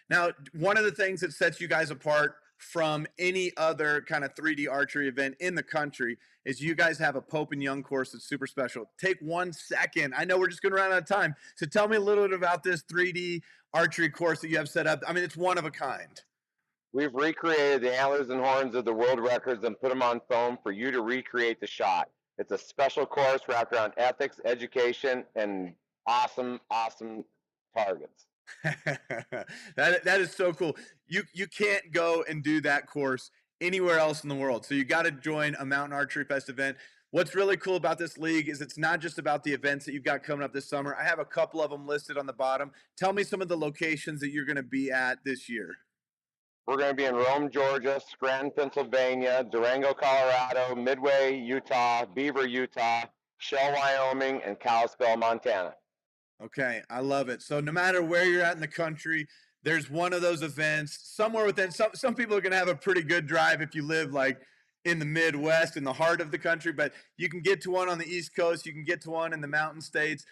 Now, one of the things that sets you guys apart from any other kind of 3D archery event in the country is you guys have a Pope and Young course that's super special. Take 1 second. I know we're just going to run out of time. So tell me a little bit about this 3D archery course that you have set up. I mean, it's one of a kind. We've recreated the antlers and horns of the world records and put them on foam for you to recreate the shot. It's a special course wrapped around ethics, education, and awesome targets. That is so cool. You can't go and do that course anywhere else in the world. So you got to join a Mountain Archery Fest event. What's really cool about this league is it's not just about the events that you've got coming up this summer. I have a couple of them listed on the bottom. Tell me some of the locations that you're going to be at this year. We're going to be in Rome, Georgia, Scranton, Pennsylvania, Durango, Colorado, Midway, Utah, Beaver, Utah, Shell, Wyoming, and Kalispell, Montana. Okay, I love it. So no matter where you're at in the country, there's one of those events somewhere within. Some people are going to have a pretty good drive if you live like in the Midwest, in the heart of the country, but you can get to one on the East Coast. You can get to one in the mountain states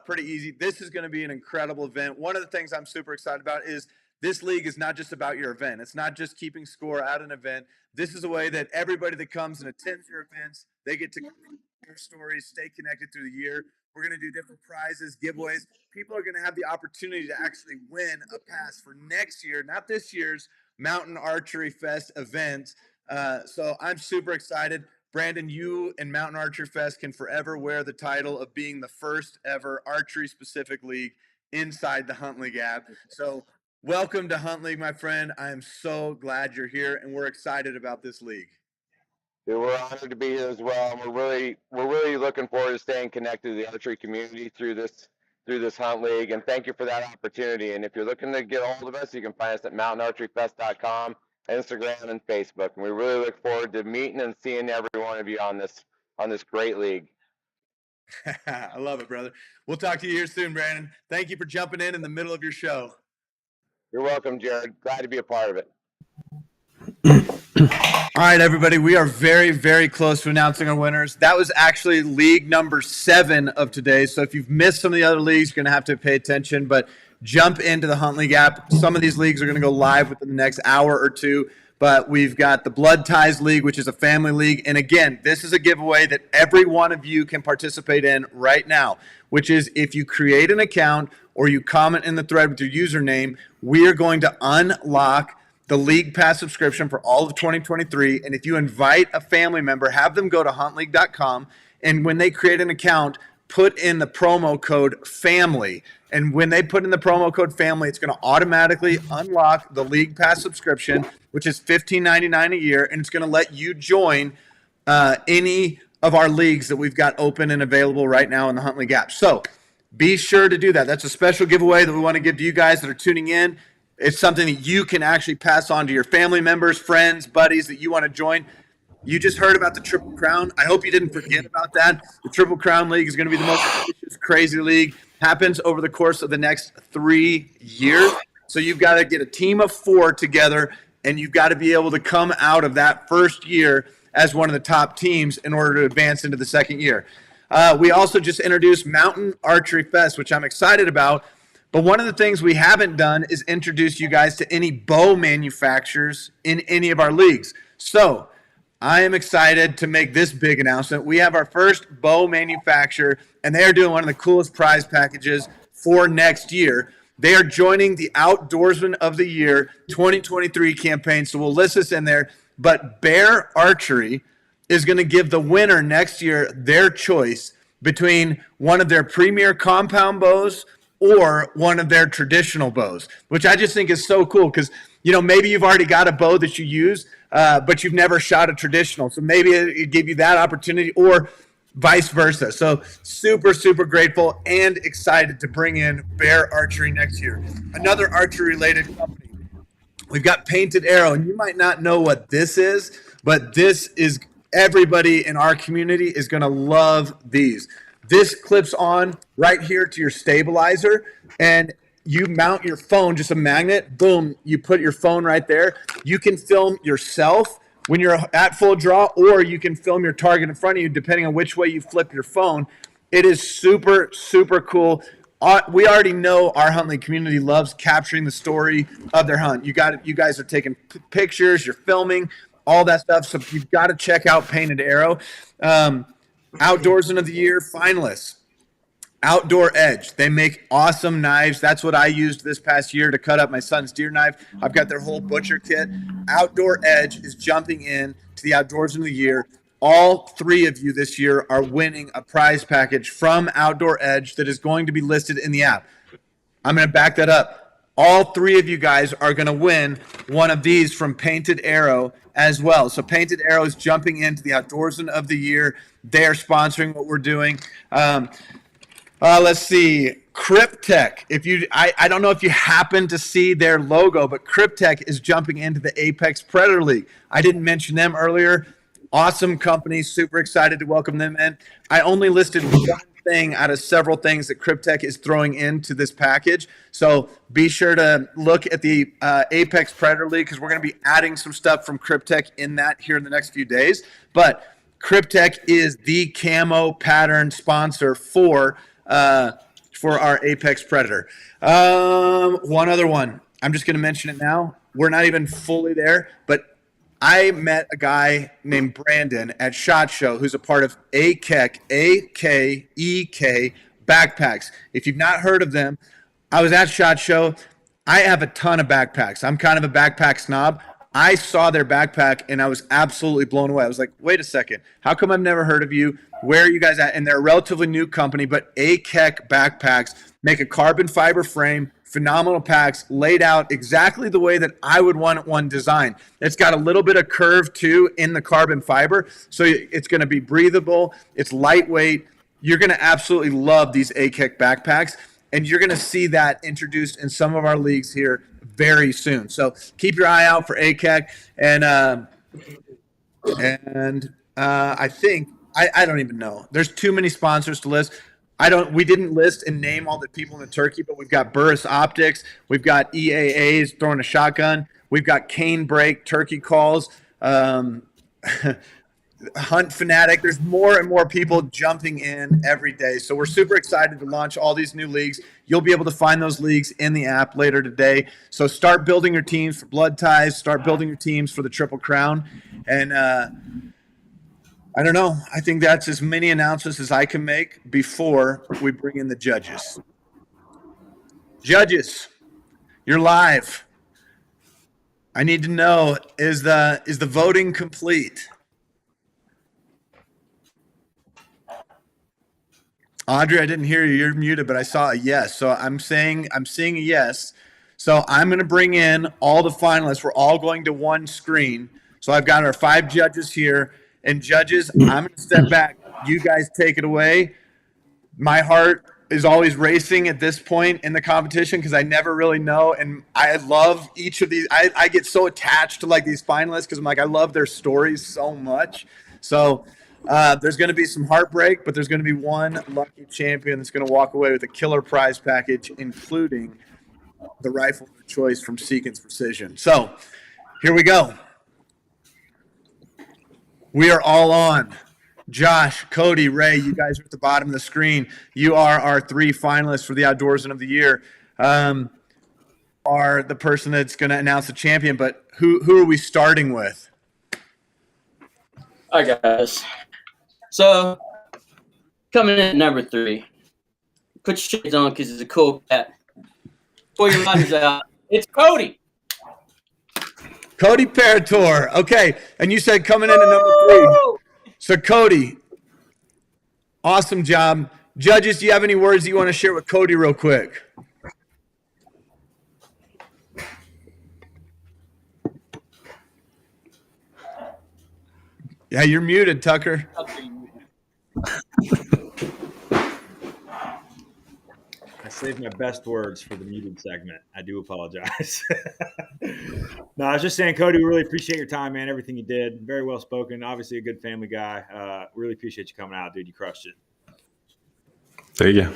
pretty easy. This is going to be an incredible event. One of the things I'm super excited about is this league is not just about your event. It's not just keeping score at an event. This is a way that everybody that comes and attends your events, they get to their stories, stay connected through the year. We're going to do different prizes, giveaways. People are going to have the opportunity to actually win a pass for next year, not this year's Mountain Archery Fest event. So I'm super excited. Brandon, you and Mountain Archery Fest can forever wear the title of being the first ever archery-specific league inside the HuntLeague app. So welcome to HuntLeague, my friend. I am so glad you're here, and we're excited about this league. Dude, we're honored to be here as well. And we're really looking forward to staying connected to the archery community through this through this Hunt League, and thank you for that opportunity. And if you're looking to get a hold of us, you can find us at mountainarcheryfest.com, Instagram, and Facebook. And we really look forward to meeting and seeing every one of you on this great league. I love it, brother. We'll talk to you here soon, Brandon. Thank you for jumping in the middle of your show. You're welcome, Jared. Glad to be a part of it. All right, everybody, we are very, very close to announcing our winners. That was actually league number 7 of today. So if you've missed some of the other leagues, you're going to have to pay attention, but jump into the Hunt League app. Some of these leagues are going to go live within the next hour or two, but we've got the Blood Ties League, which is a family league. And again, this is a giveaway that every one of you can participate in right now, which is if you create an account or you comment in the thread with your username, we are going to unlock the League Pass subscription for all of 2023. And if you invite a family member, have them go to huntleague.com. And when they create an account, put in the promo code FAMILY. And when they put in the promo code FAMILY, it's going to automatically unlock the League Pass subscription, which is $15.99 a year. And it's going to let you join any of our leagues that we've got open and available right now in the Hunt League app. So be sure to do that. That's a special giveaway that we want to give to you guys that are tuning in. It's something that you can actually pass on to your family members, friends, buddies that you want to join. You just heard about the Triple Crown. I hope you didn't forget about that. The Triple Crown League is going to be the most ambitious, crazy league. Happens over the course of the next 3 years. So you've got to get a team of 4 together, and you've got to be able to come out of that first year as one of the top teams in order to advance into the second year. We also just introduced Mountain Archery Fest, which I'm excited about. But one of the things we haven't done is introduce you guys to any bow manufacturers in any of our leagues. So I am excited to make this big announcement. We have our first bow manufacturer, and they are doing one of the coolest prize packages for next year. They are joining the Outdoorsman of the Year 2023 campaign, so we'll list this in there. But Bear Archery is going to give the winner next year their choice between one of their premier compound bows or one of their traditional bows, which I just think is so cool because, you know, maybe you've already got a bow that you use, but you've never shot a traditional. So maybe it give you that opportunity or vice versa. So super, super grateful and excited to bring in Bear Archery next year. Another archery-related company. We've got Painted Arrow, and you might not know what this is, but this is everybody in our community is going to love these. This clips on right here to your stabilizer, and you mount your phone, just a magnet, boom, you put your phone right there. You can film yourself when you're at full draw, or you can film your target in front of you, depending on which way you flip your phone. It is super, super cool. We already know our Hunt League community loves capturing the story of their hunt. You guys are taking pictures, you're filming, all that stuff, so you've got to check out Painted Arrow. Outdoorsman of the Year finalists. Outdoor Edge. They make awesome knives. That's what I used this past year to cut up my son's deer knife. I've got their whole butcher kit. Outdoor Edge is jumping in to the Outdoorsman of the Year. All 3 of you this year are winning a prize package from Outdoor Edge that is going to be listed in the app. I'm going to back that up. All 3 of you guys are going to win one of these from Painted Arrow as well. So Painted Arrow is jumping into the Outdoorsman of the Year. They are sponsoring what we're doing. Let's see. Cryptek. I don't know if you happen to see their logo, but Cryptek is jumping into the Apex Predator League. I didn't mention them earlier. Awesome company. Super excited to welcome them in. I only listed one thing out of several things that Cryptek is throwing into this package. So be sure to look at the Apex Predator League because we're going to be adding some stuff from Cryptek in that here in the next few days. But Cryptek is the camo pattern sponsor for our Apex Predator. One other one. I'm just going to mention it now. We're not even fully there, but I met a guy named Brandon at SHOT Show who's a part of AKEK, A-K-E-K backpacks. If you've not heard of them, I was at SHOT Show. I have a ton of backpacks. I'm kind of a backpack snob. I saw their backpack and I was absolutely blown away. I was like, wait a second. How come I've never heard of you? Where are you guys at? And they're a relatively new company, but AKEK backpacks make a carbon fiber frame, phenomenal packs laid out exactly the way that I would want one designed. It's got a little bit of curve too in the carbon fiber. So it's going to be breathable. It's lightweight. You're going to absolutely love these AKEK backpacks. and you're going to see that introduced in some of our leagues here very soon. So keep your eye out for ACAC, and I think I don't even know. There's too many sponsors to list. We didn't list and name all the people in the turkey, but we've got Burris Optics, we've got EAAs throwing a shotgun, we've got Cane Break turkey calls, Hunt Fanatic. There's more and more people jumping in every day. So we're super excited to launch all these new leagues. You'll be able to find those leagues in the app later today. So start building your teams for Blood Ties, start building your teams for the Triple Crown. And I don't know. I think that's as many announcements as I can make before we bring in the judges. Judges, you're live. I need to know, is the voting complete? Audrey, I didn't hear you. You're muted, but I saw a yes. So I'm seeing a yes. So I'm going to bring in all the finalists. We're all going to one screen. So I've got our 5 judges here. And judges, I'm going to step back. You guys take it away. My heart is always racing at this point in the competition because I never really know. And I love each of these. I get so attached to like these finalists because I'm like, I love their stories so much. So there's going to be some heartbreak, but there's going to be one lucky champion that's going to walk away with a killer prize package, including the rifle of choice from Seekins Precision. So here we go. We are all on. Josh, Cody, Ray, you guys are at the bottom of the screen. You are our 3 finalists for the Outdoorsman of the Year. Are the person that's going to announce the champion, but who are we starting with? Hi, guys. So, coming in at number 3. Put your shades on because he's a cool cat. Pull your lighters out. It's Cody. Cody Parator. Okay, and you said coming in at number 3. So, Cody, awesome job. Judges, do you have any words you want to share with Cody real quick? Yeah, you're muted, Tucker. I saved my best words for the muted segment. I do apologize. No, I was just saying, Cody, we really appreciate your time, man. Everything you did. Very well spoken. Obviously a good family guy. Really appreciate you coming out, dude. You crushed it. There you go.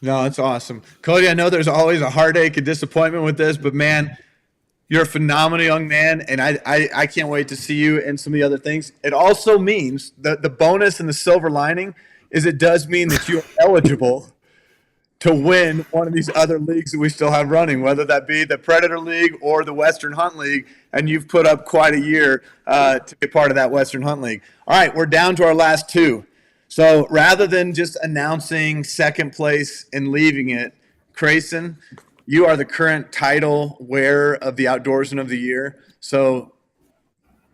No, that's awesome. Cody, I know there's always a heartache and disappointment with this, but man, you're a phenomenal young man, and I can't wait to see you and some of the other things. It also means the bonus and the silver lining is it does mean that you are eligible to win one of these other leagues that we still have running, whether that be the Predator League or the Western Hunt League, and you've put up quite a year to be part of that Western Hunt League. All right, we're down to our last 2. So rather than just announcing second place and leaving it, Crayson, you are the current title wearer of the Outdoorsman of the Year. So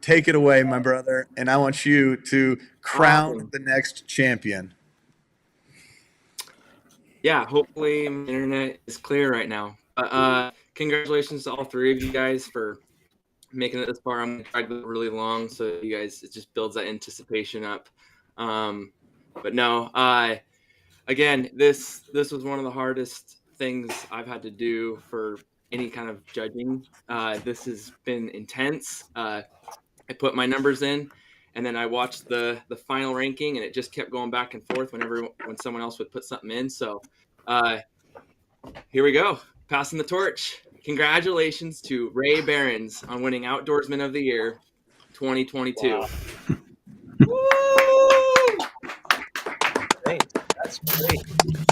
take it away, my brother, and I want you to crown the next champion. Yeah, hopefully my internet is clear right now. Congratulations to all 3 of you guys for making it this far. I'm going to drag it really long so you guys, it just builds that anticipation up. But no, again, this was one of the hardest things I've had to do for any kind of judging. This has been intense. I put my numbers in, and then I watched the final ranking, and it just kept going back and forth when someone else would put something in. So here we go, passing the torch. Congratulations to Ray Behrens on winning Outdoorsman of the Year 2022. Wow. Thanks. That's great.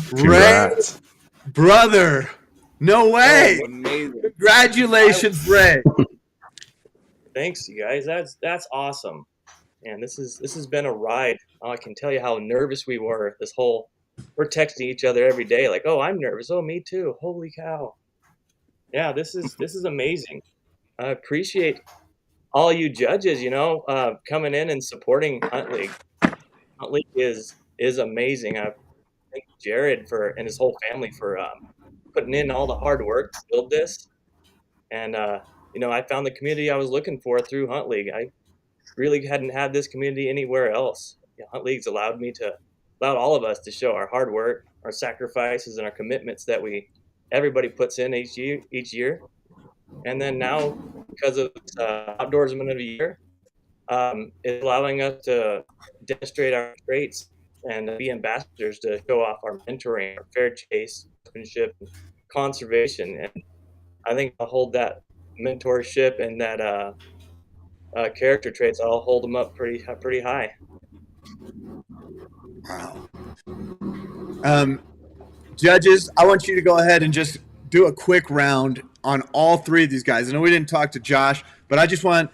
Congrats. Ray, brother, no way. Oh, amazing. Congratulations, Ray. Thanks, you guys. That's awesome. And this has been a ride. I can tell you how nervous we were. We're texting each other every day, like, "Oh, I'm nervous. Oh, me too. Holy cow!" Yeah, this is amazing. I appreciate all you judges. Coming in and supporting HuntLeague. HuntLeague is amazing. I thank Jared and his whole family for putting in all the hard work to build this. And I found the community I was looking for through HuntLeague. I really hadn't had this community anywhere else. HuntLeague's allowed me to allowed all of us to show our hard work, our sacrifices, and our commitments that everybody puts in each year. And then now, because of this Outdoorsman of the Year, it's allowing us to demonstrate our traits and be ambassadors to show off our mentoring, our fair chase, sportsmanship, and conservation. And I think I'll hold that mentorship and that character traits. I'll hold them up pretty high. Wow. Judges, I want you to go ahead and just do a quick round on all three of these guys. I know we didn't talk to Josh, but I just want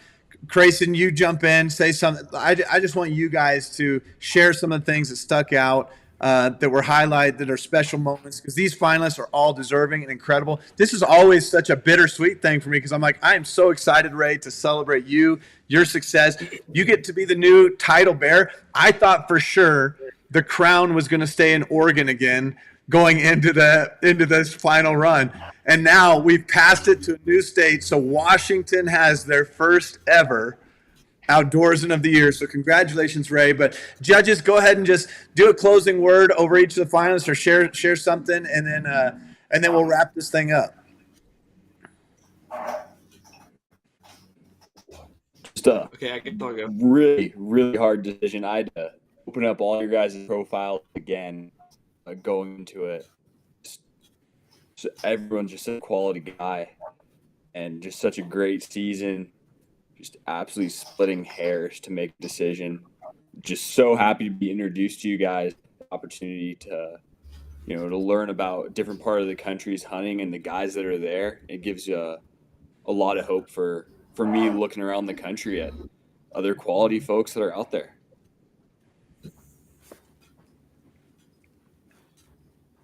Grayson, you jump in, say something. I just want you guys to share some of the things that stuck out, that were highlighted, that are special moments, because these finalists are all deserving and incredible. This is always such a bittersweet thing for me, because I'm like, I am so excited, Ray, to celebrate you, your success. You get to be the new title bearer. I thought for sure the crown was going to stay in Oregon again going into this final run. And now we've passed it to a new state. So Washington has their first ever Outdoorsman of the Year. So congratulations, Ray. But judges, go ahead and just do a closing word over each of the finalists, or share something, and then we'll wrap this thing up. Just okay, I can talk. Really, really hard decision. I had to open up all your guys' profiles again, going into it. Everyone's just a quality guy, and just such a great season. Just absolutely splitting hairs to make a decision. Just so happy to be introduced to you guys. Opportunity to, to learn about a different part of the country's hunting and the guys that are there. It gives you a lot of hope for me looking around the country at other quality folks that are out there.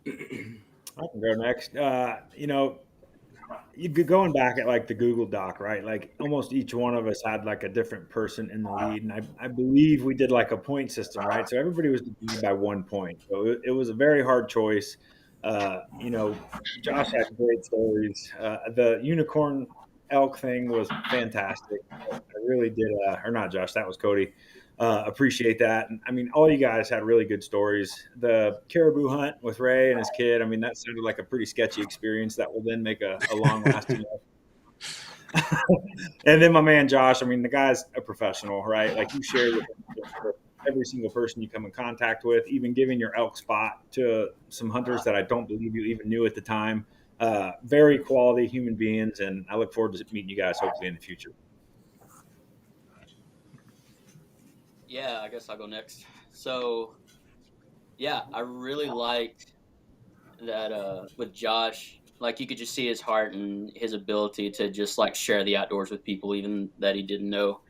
I can go next. You going back at like the Google Doc, right? Like almost each one of us had like a different person in the lead, and I believe we did like a point system, right? So everybody was lead by 1 point. So it was a very hard choice. Josh had great stories. The unicorn elk thing was fantastic. I really did. Or not Josh, that was Cody. Appreciate that. And I mean, all you guys had really good stories. The caribou hunt with Ray and his kid, I mean, that sounded like a pretty sketchy experience that will then make a long lasting. And then my man Josh, I mean, the guy's a professional, right? Like you share with every single person you come in contact with, even giving your elk spot to some hunters that I don't believe you even knew at the time. Very quality human beings, and I look forward to meeting you guys hopefully in the future. Yeah, I guess I'll go next. So, yeah, I really liked that with Josh, like you could just see his heart and his ability to just like share the outdoors with people, even that he didn't know.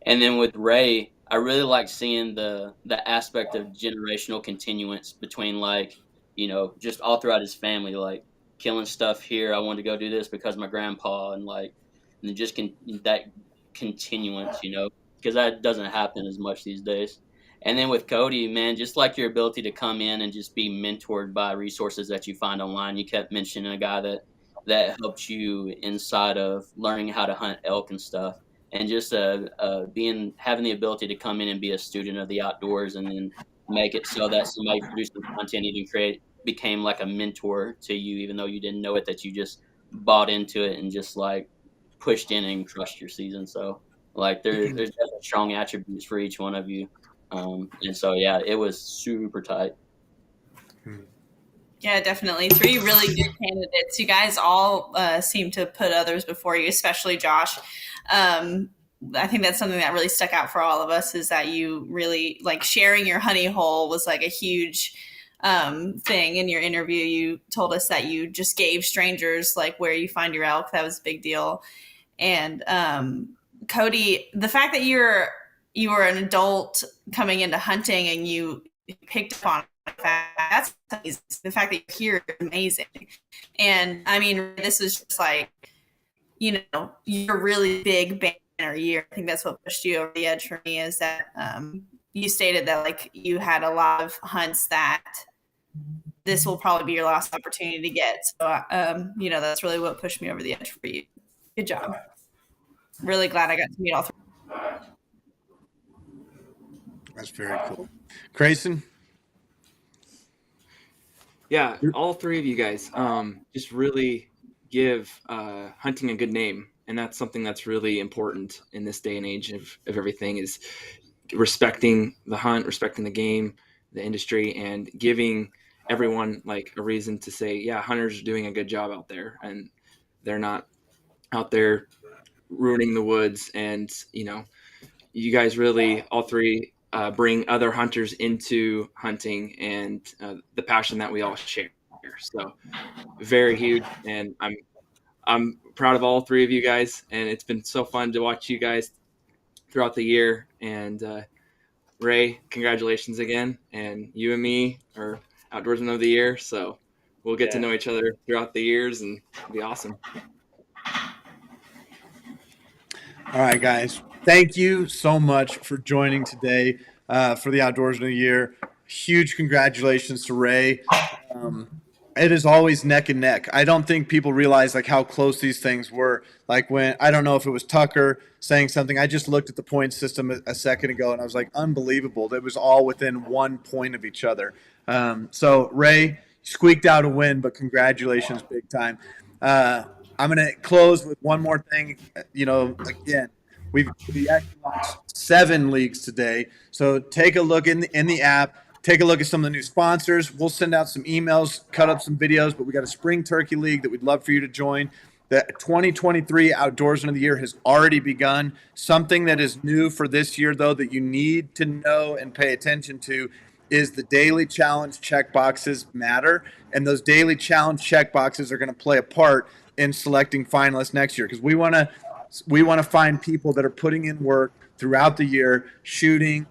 And then with Ray, I really like seeing the aspect of generational continuance between like, just all throughout his family, like killing stuff here. I wanted to go do this because my grandpa, and just that continuance, because that doesn't happen as much these days. And then with Cody, man, just like your ability to come in and just be mentored by resources that you find online. You kept mentioning a guy that helped you inside of learning how to hunt elk and stuff. And just having the ability to come in and be a student of the outdoors, and then make it so that somebody producing content became like a mentor to you, even though you didn't know it, that you just bought into it and just like pushed in and crushed your season. So like there's definitely strong attributes for each one of you. And so, yeah, it was super tight. Yeah, definitely. 3 really good candidates. You guys all seem to put others before you, especially Josh. I think that's something that really stuck out for all of us, is that you really like sharing your honey hole was like a huge thing in your interview. You told us that you just gave strangers like where you find your elk. That was a big deal. And Cody, the fact that you were an adult coming into hunting and you picked up on that's amazing. The fact that you're here is amazing. And I mean, this is just like, you're really big banner year. I think that's what pushed you over the edge for me, is that you stated that like you had a lot of hunts that this will probably be your last opportunity to get. So, that's really what pushed me over the edge for you. Good job. Really glad I got to meet all 3. That's very cool. Grayson? Yeah, all three of you guys just really give hunting a good name, and that's something that's really important in this day and age of everything, is respecting the hunt, respecting the game, the industry, and giving everyone like a reason to say, yeah, hunters are doing a good job out there, and they're not out there ruining the woods. And you guys really, all three, bring other hunters into hunting and the passion that we all share. So very huge, and I'm proud of all three of you guys, and it's been so fun to watch you guys throughout the year. And Ray, congratulations again, and you and me are Outdoorsman of the Year, so we'll get to know each other throughout the years, and it'll be awesome. All right, guys. Thank you so much for joining today for the Outdoorsman of the Year. Huge congratulations to Ray. It is always neck and neck. I don't think people realize like how close these things were. Like when, I don't know if it was Tucker saying something. I just looked at the point system a second ago and I was like, unbelievable. It was all within 1 point of each other. So Ray squeaked out a win, but congratulations big time. I'm going to close with one more thing. Again, we actually launched 7 leagues today. So take a look in the app. Take a look at some of the new sponsors. We'll send out some emails, cut up some videos, but we got a spring turkey league that we'd love for you to join. The 2023 Outdoorsman of the Year has already begun. Something that is new for this year, though, that you need to know and pay attention to is the daily challenge check boxes matter. And those daily challenge check boxes are going to play a part in selecting finalists next year, because we want to find people that are putting in work throughout the year, shooting,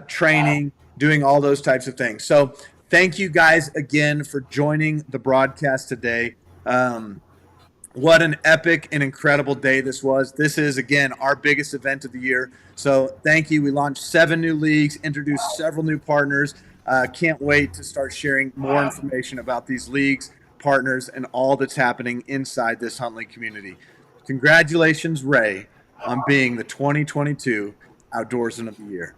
training, doing all those types of things. So thank you guys again for joining the broadcast today. What an epic and incredible day this was. This is, again, our biggest event of the year. So thank you. We launched 7 new leagues, introduced several new partners. Can't wait to start sharing more information about these leagues, partners, and all that's happening inside this HuntLeague community. Congratulations, Ray, on being the 2022 Outdoorsman of the Year.